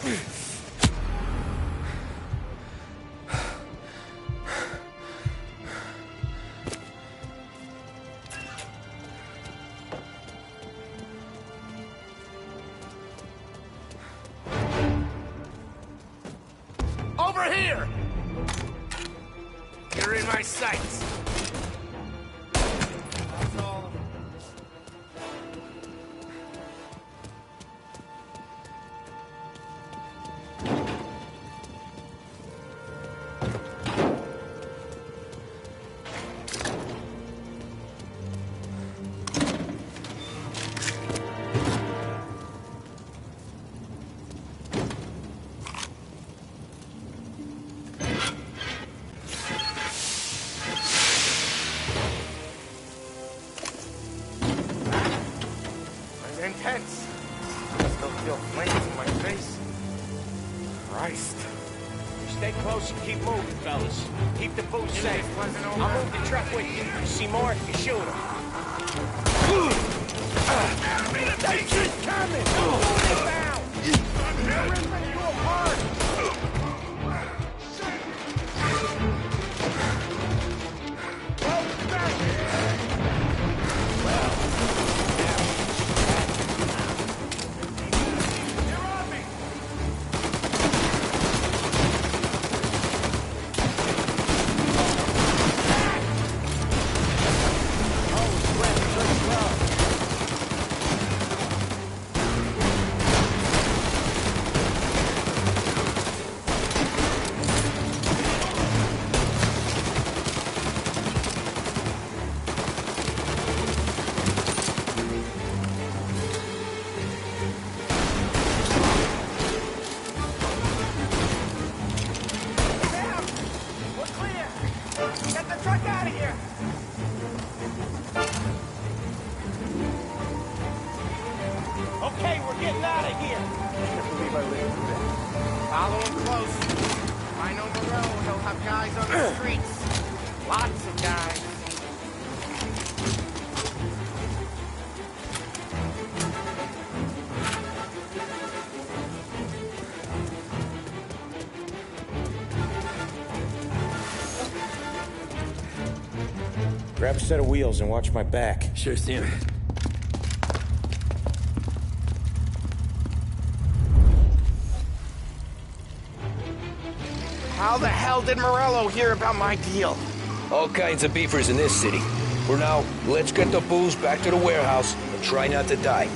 Over here! You're in my sights. That's all. Intense. Still feel flames in my face. Christ. Stay close and keep moving, fellas. Keep the booth safe. I'll move the truck with you. You see more, you shoot him. That shit's coming! Don't move it back! Follow him close. If I know Morello, he'll have guys on the streets. Lots of guys. Grab a set of wheels and watch my back. Sure thing. How the hell did Morello hear about my deal? All kinds of beefers in this city. For now, let's get the booze back to the warehouse and try not to die.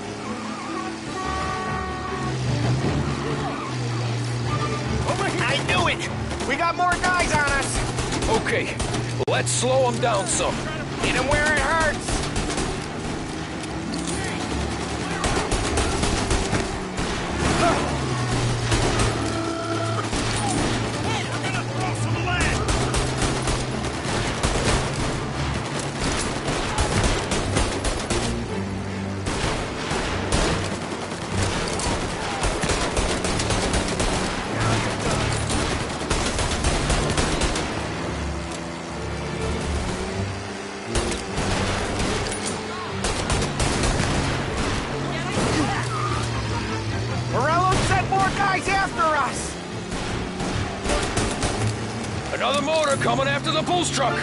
I knew it! We got more guys on us! Okay, let's slow them down some. Hit him where it hurts! Another motor coming after the booze truck!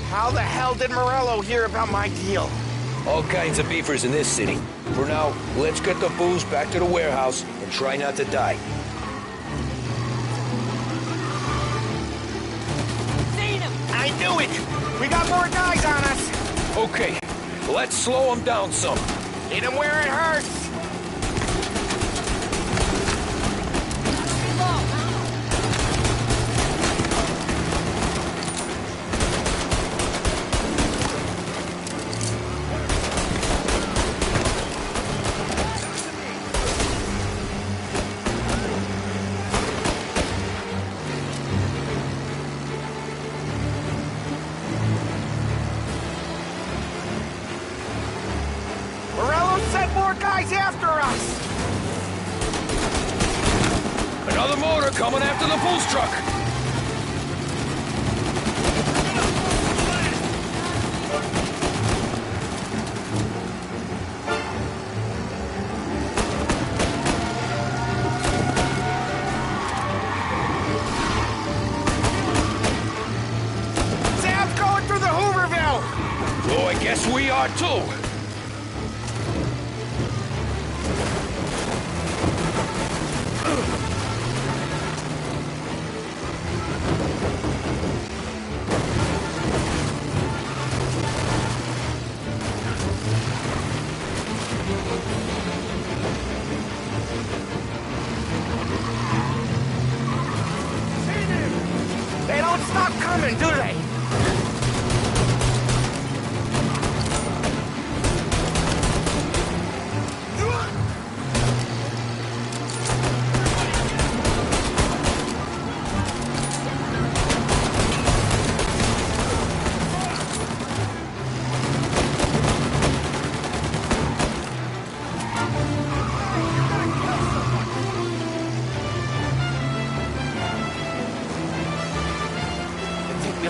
How the hell did Morello hear about my deal? All kinds of beefers in this city. For now, let's get the booze back to the warehouse and try not to die. Seen him! I knew it! We got more guys on us! Okay, let's slow them down some. Hit him where it hurts! After us! Another motor coming after the booze truck! Sam's going through the Hooverville! Oh, I guess we are too! They don't stop coming, do they?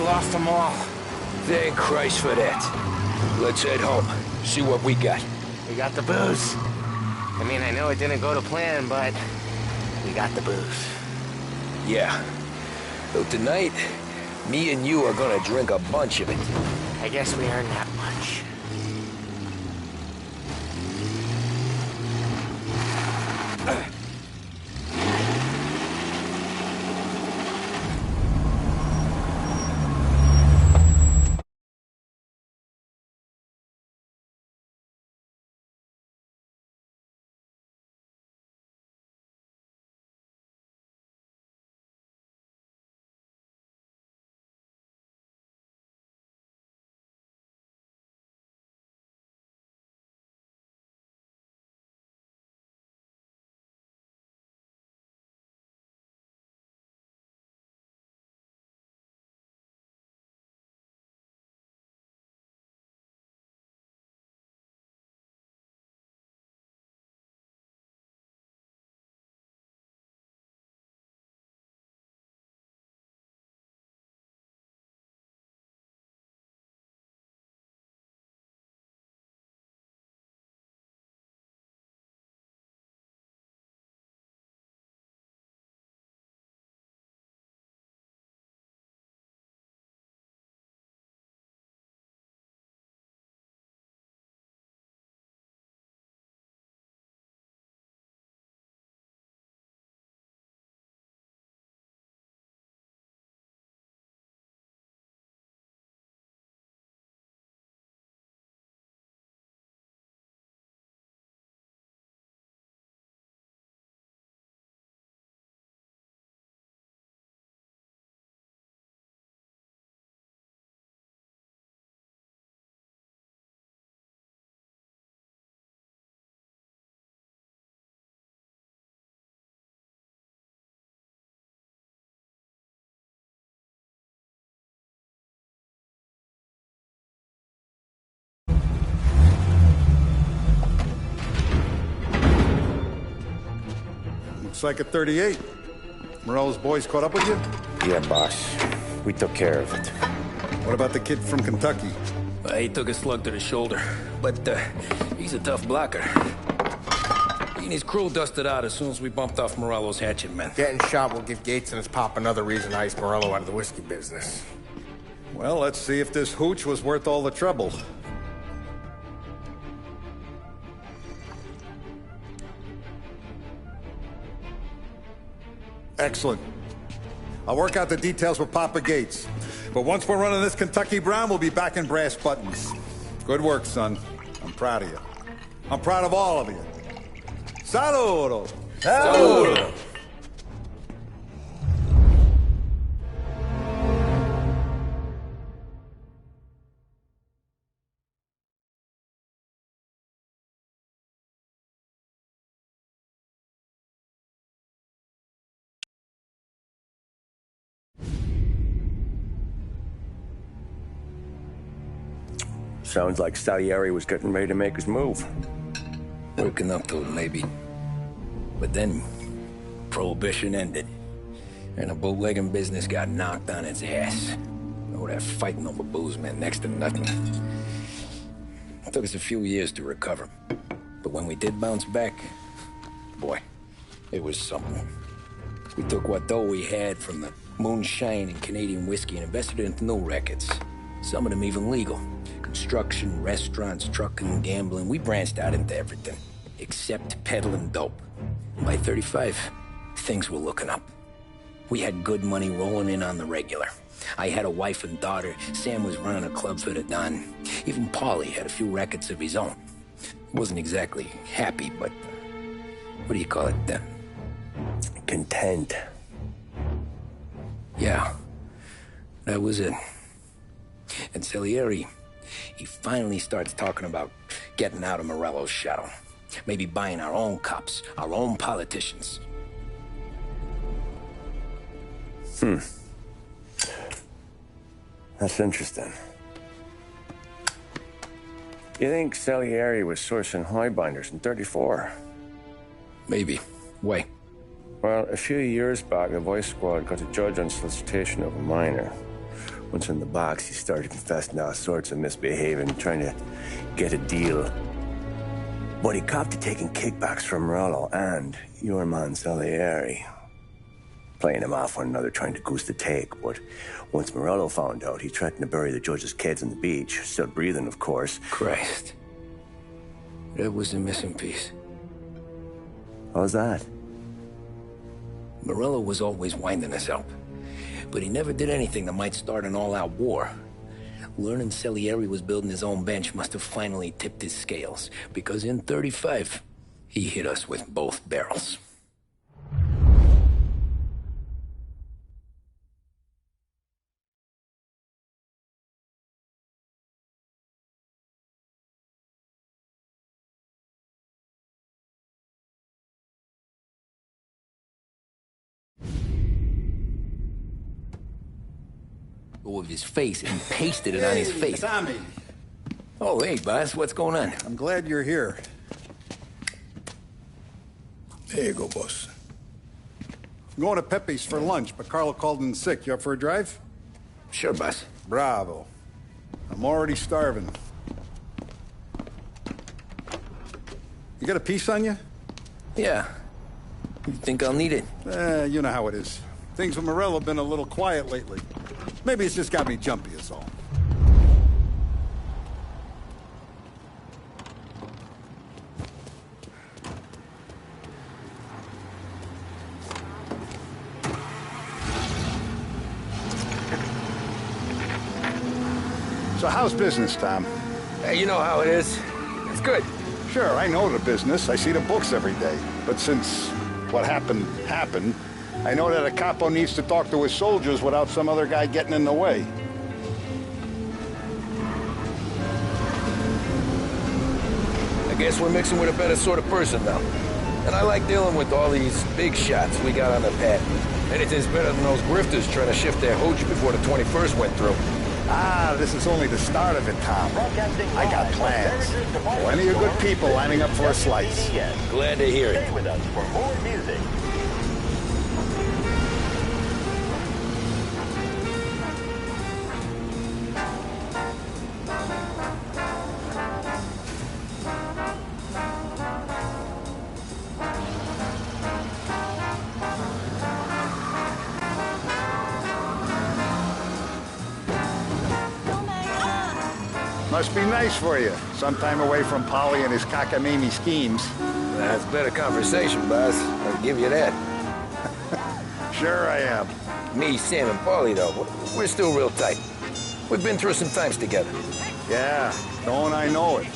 lost them all. Thank Christ for that. Let's head home. See what we got. We got the booze. I mean, I know it didn't go to plan, but we got the booze. Yeah. Though tonight, me and you are gonna drink a bunch of it. I guess we earned that much. Looks like a 38. Morello's boys caught up with you? Yeah, boss. We took care of it. What about the kid from Kentucky? He took a slug to the shoulder, but he's a tough blocker. He and his crew dusted out as soon as we bumped off Morello's hatchet men. Getting shot will give Gates and his pop another reason to ice Morello out of the whiskey business. Well, let's see if this hooch was worth all the trouble. Excellent. I'll work out the details with Papa Gates. But once we're running this Kentucky Brown, we'll be back in brass buttons. Good work, son. I'm proud of you. I'm proud of all of you. Saludo! Saludo! Sounds like Salieri was getting ready to make his move. Working up to it, maybe. But then, Prohibition ended. And the bootlegging business got knocked on its ass. Oh, that fighting over booze meant next to nothing. It took us a few years to recover. But when we did bounce back, boy, it was something. We took what dough we had from the moonshine and Canadian whiskey and invested it into new rackets. Some of them even legal. Construction, restaurants, trucking, gambling. We branched out into everything, except peddling dope. By 35, things were looking up. We had good money rolling in on the regular. I had a wife and daughter. Sam was running a club for the Don. Even Paulie had a few rackets of his own. Wasn't exactly happy, but what do you call it? Content. Yeah, that was it. And Salieri, he finally starts talking about getting out of Morello's shadow. Maybe buying our own cops, our own politicians. That's interesting. You think Salieri was sourcing highbinders in 34? Maybe. Why? Well, a few years back, the Vice Squad got a judge on solicitation of a minor. Once in the box, he started confessing all sorts of misbehaving, trying to get a deal. But he copped to taking kickbacks from Morello and your man Salieri. Playing him off one another, trying to goose the take. But once Morello found out, he threatened to bury the judge's kids on the beach. Still breathing, of course. Christ. That was the missing piece. How's that? Morello was always winding us up. But he never did anything that might start an all-out war. Learning Salieri was building his own bench must have finally tipped his scales. Because in 35, he hit us with both barrels. Of his face and pasted it on his face. Tommy. Oh, hey, boss. What's going on? I'm glad you're here. There you go, boss. I'm going to Pepe's for lunch, but Carlo called in sick. You up for a drive? Sure, boss. Bravo. I'm already starving. You got a piece on you? Yeah. You think I'll need it? You know how it is. Things with Morello have been a little quiet lately. Maybe it's just got me jumpy, is all. So how's business, Tom? Hey, you know how it is. It's good. Sure, I know the business. I see the books every day. But since what happened, I know that a capo needs to talk to his soldiers without some other guy getting in the way. I guess we're mixing with a better sort of person now. And I like dealing with all these big shots we got on the pad. Anything's better than those grifters trying to shift their hooch before the 21st went through. Ah, this is only the start of it, Tom. I got plans. Plenty of good people lining up for a slice. Glad to hear it. Stay with us for more music. Must be nice for you. Some time away from Polly and his cockamamie schemes. That's better conversation, boss. I'll give you that. Sure I am. Me, Sam, and Paulie, though, we're still real tight. We've been through some times together. Yeah, don't I know it.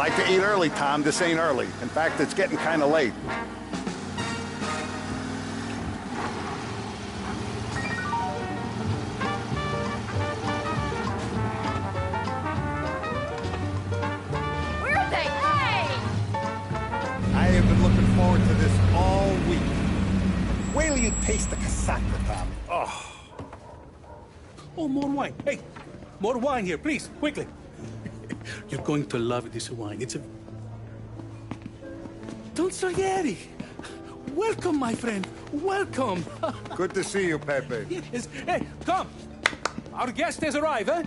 like to eat early, Tom. This ain't early. In fact, it's getting kind of late. Where are they? Hey! I have been looking forward to this all week. Wait till you taste the casaca, Tom. Oh. Oh, more wine. Hey, more wine here, please, quickly. You're going to love this wine. It's a... Don Salieri. Welcome, my friend. Welcome. Good to see you, Pepe. Yes. Hey, come. Our guest has arrived, eh?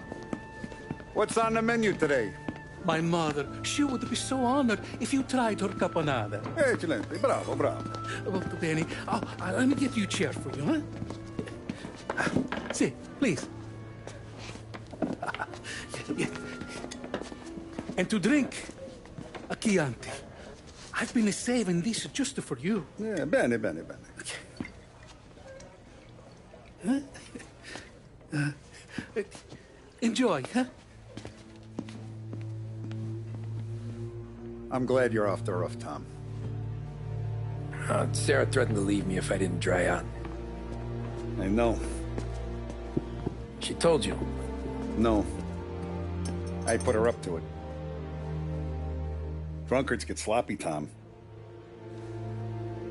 What's on the menu today? My mother, she would be so honored if you tried her caponata. Excellent. Bravo, bravo. Molto bene. Oh, let me get you a chair for you, huh? See, please. And to drink, a Chianti. I've been saving this just for you. Yeah, bene, bene, bene. Enjoy, huh? I'm glad you're off the roof, Tom. Sarah threatened to leave me if I didn't dry out. I know. She told you? No. I put her up to it. Drunkards get sloppy, Tom.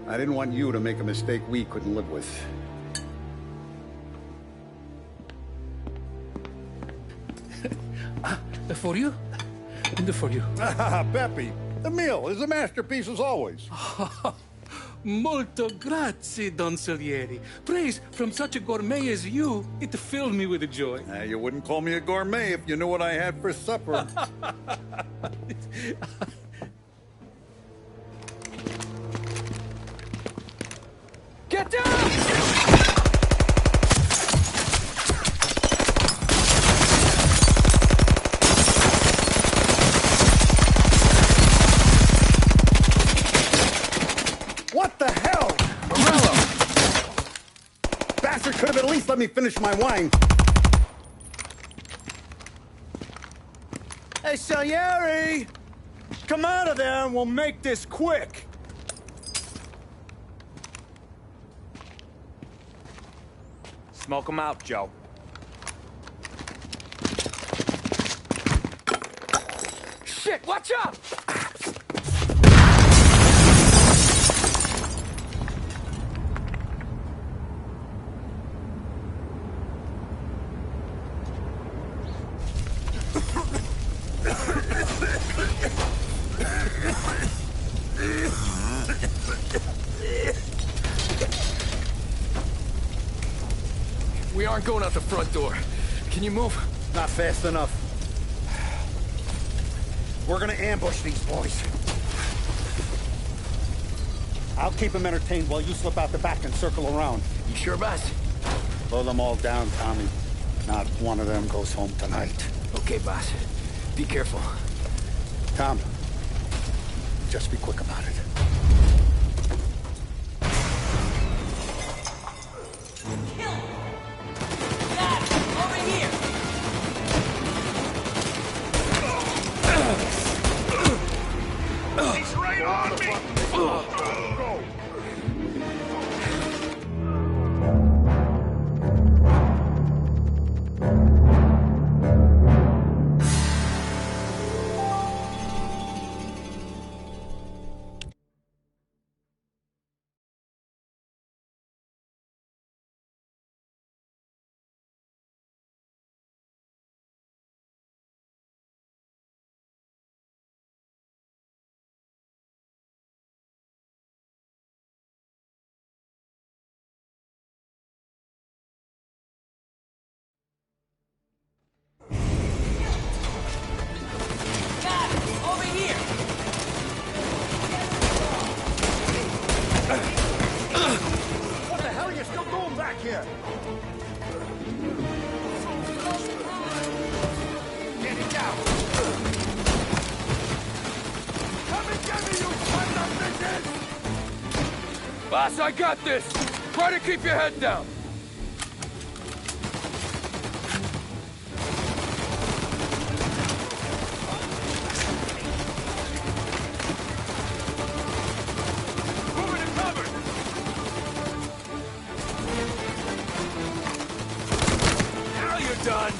I didn't want you to make a mistake we couldn't live with. For you? And for you. Pepe, the meal is a masterpiece as always. Molto grazie, Don Salieri. Praise from such a gourmet as you, it filled me with joy. You wouldn't call me a gourmet if you knew what I had for supper. Get down! What the hell? Morello! Bastard could have at least let me finish my wine. Hey, Salieri! Come out of there and we'll make this quick. Smoke 'em out, Joe. Shit, watch out! We aren't going out the front door. Can you move? Not fast enough. We're gonna ambush these boys. I'll keep them entertained while you slip out the back and circle around. You sure, boss? Blow them all down, Tommy. Not one of them goes home tonight. Okay, boss. Be careful. Tom, just be quick about it. He's right on me! Go! What the hell are you still doing back here? Get it down! Come and get me, you son of bitches! Boss, I got this! Try to keep your head down! done.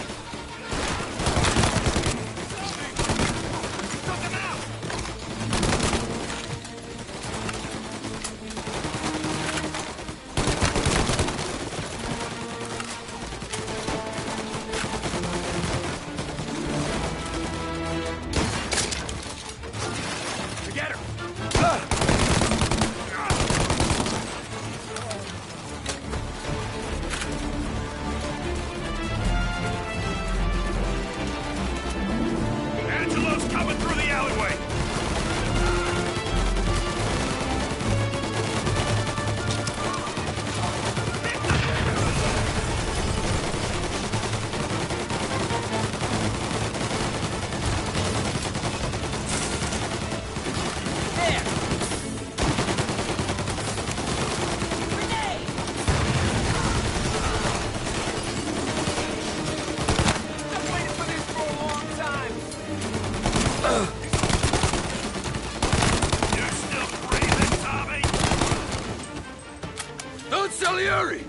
Salieri!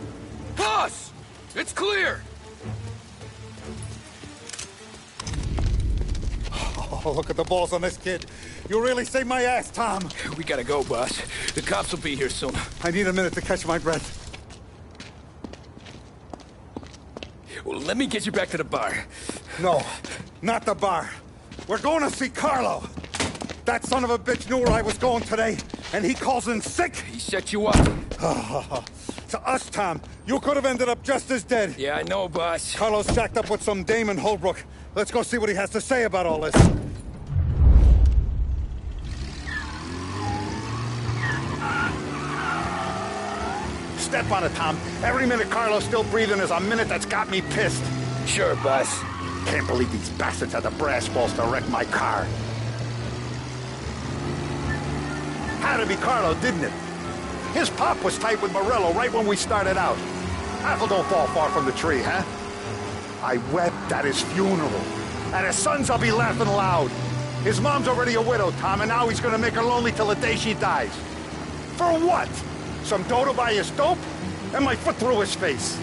Boss! It's clear! Oh, look at the balls on this kid. You really saved my ass, Tom. We gotta go, boss. The cops will be here soon. I need a minute to catch my breath. Well, let me get you back to the bar. No, not the bar. We're going to see Carlo. That son of a bitch knew where I was going today, and he calls in sick. He set you up. To us, Tom, you could have ended up just as dead. Yeah, I know, boss. Carlo's shacked up with some dame in Holbrook. Let's go see what he has to say about all this. Step on it, Tom. Every minute Carlo's still breathing is a minute that's got me pissed. Sure, boss. Can't believe these bastards had the brass balls to wreck my car. Had to be Carlo, didn't it? His pop was tight with Morello right when we started out. Apple don't fall far from the tree, huh? I wept at his funeral. At his son's, I'll be laughing loud. His mom's already a widow, Tom, and now he's gonna make her lonely till the day she dies. For what? Some dough to buy his dope? And my foot through his face.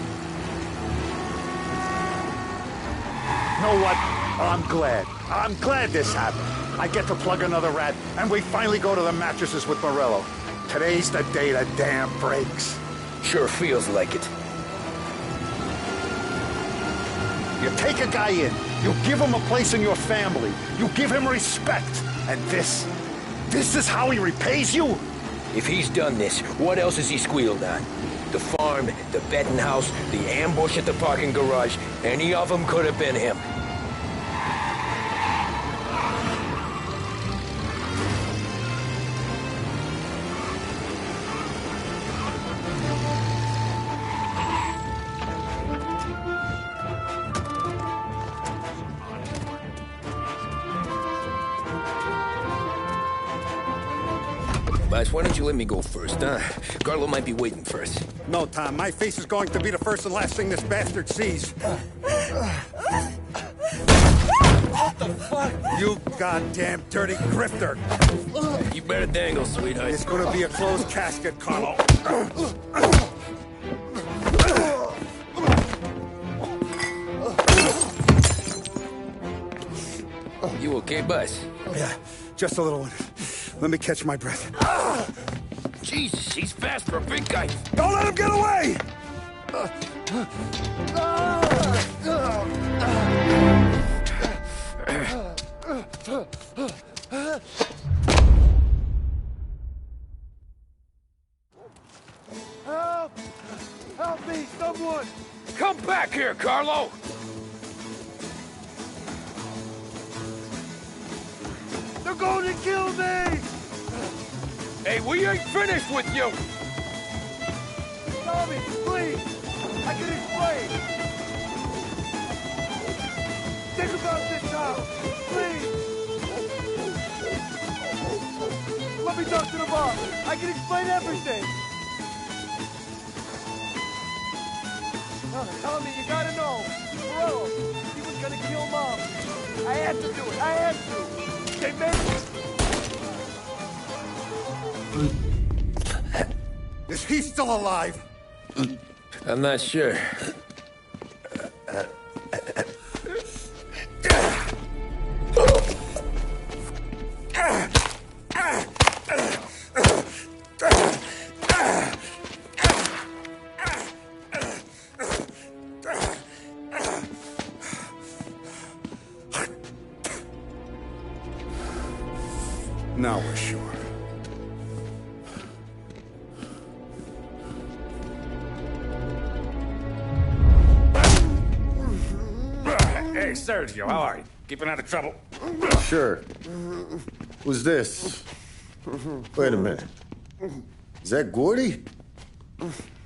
You know what? I'm glad. I'm glad this happened. I get to plug another rat, and we finally go to the mattresses with Morello. Today's the day the dam breaks. Sure feels like it. You take a guy in, you give him a place in your family, you give him respect, and this is how he repays you? If he's done this, what else has he squealed on? The farm, the betting house, the ambush at the parking garage, any of them could have been him. Boss, why don't you let me go first, huh? Carlo might be waiting for us. No, Tom. My face is going to be the first and last thing this bastard sees. What the fuck? You goddamn dirty grifter. You better dangle, sweetheart. It's gonna be a closed casket, Carlo. You okay, boss? Yeah, just a little one. Let me catch my breath. Jesus, he's fast for a big guy. Don't let him get away! Help! Help me, someone! Come back here, Carlo! They're going to kill me! Hey, we ain't finished with you! Tommy, please! I can explain! Think about this now! Please! Let me talk to the boss! I can explain everything! No, Tommy, you gotta know! Morello, he was gonna kill Mom! I had to do it! I had to! They made it! Is he still alive? I'm not sure. Now we're sure. Hey, Sergio, how are you? Keeping out of trouble? Sure. Who's this? Wait a minute. Is that Gordy?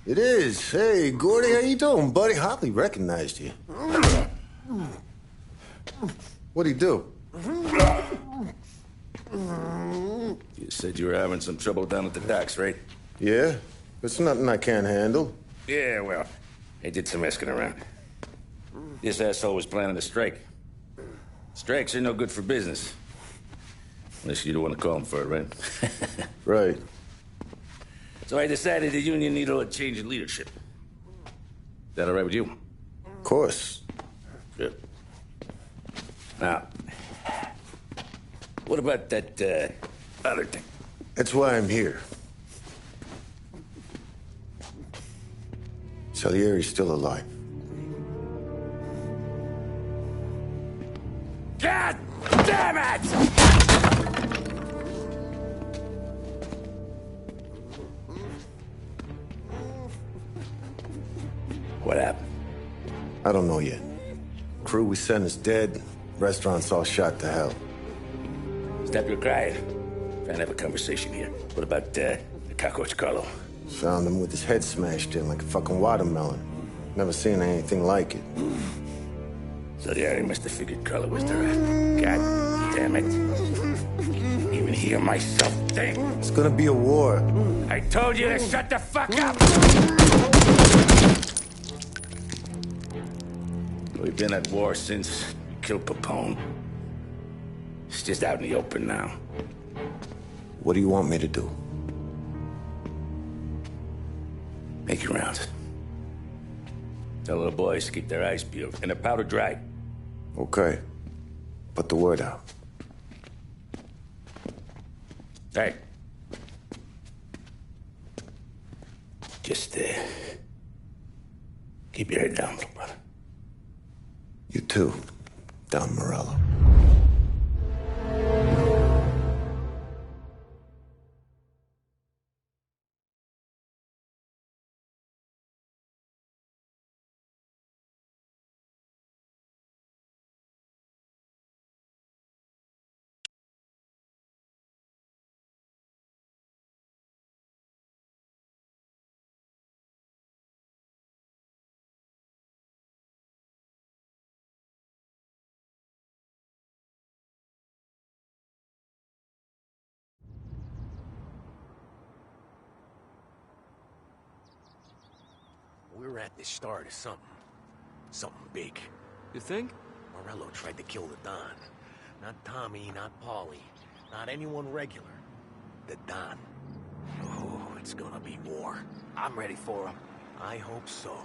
It is. Hey, Gordy, how you doing, buddy? Hardly recognized you. What'd he do? You said you were having some trouble down at the docks, right? Yeah? It's nothing I can't handle. Yeah, well, I did some asking around. This asshole was planning a strike. Strikes are no good for business. Unless you don't want to call him for it, right? Right. So I decided the union needed a change in leadership. Is that all right with you? Of course. Good. Now, what about that, other thing? That's why I'm here. Salieri's still alive. God damn it! What happened? I don't know yet. Crew we sent is dead. Restaurant's all shot to hell. Stop your crying. Trying to have a conversation here. What about, the cockroach Carlo? Found him with his head smashed in like a fucking watermelon. Never seen anything like it. So the area must have figured Carlo was the rat. God damn it. Can't even hear myself think. It's gonna be a war. I told you to shut the fuck up! We've been at war since we killed Capone. It's just out in the open now. What do you want me to do? Make your rounds. Tell little boys to keep their eyes peeled and their powder dry. Okay. Put the word out. Hey. Just, keep your head down, little brother. You too, Don Morello. We're at the start of something. Something big. You think? Morello tried to kill the Don. Not Tommy, not Paulie, not anyone regular. The Don. Oh, it's gonna be war. I'm ready for him. I hope so.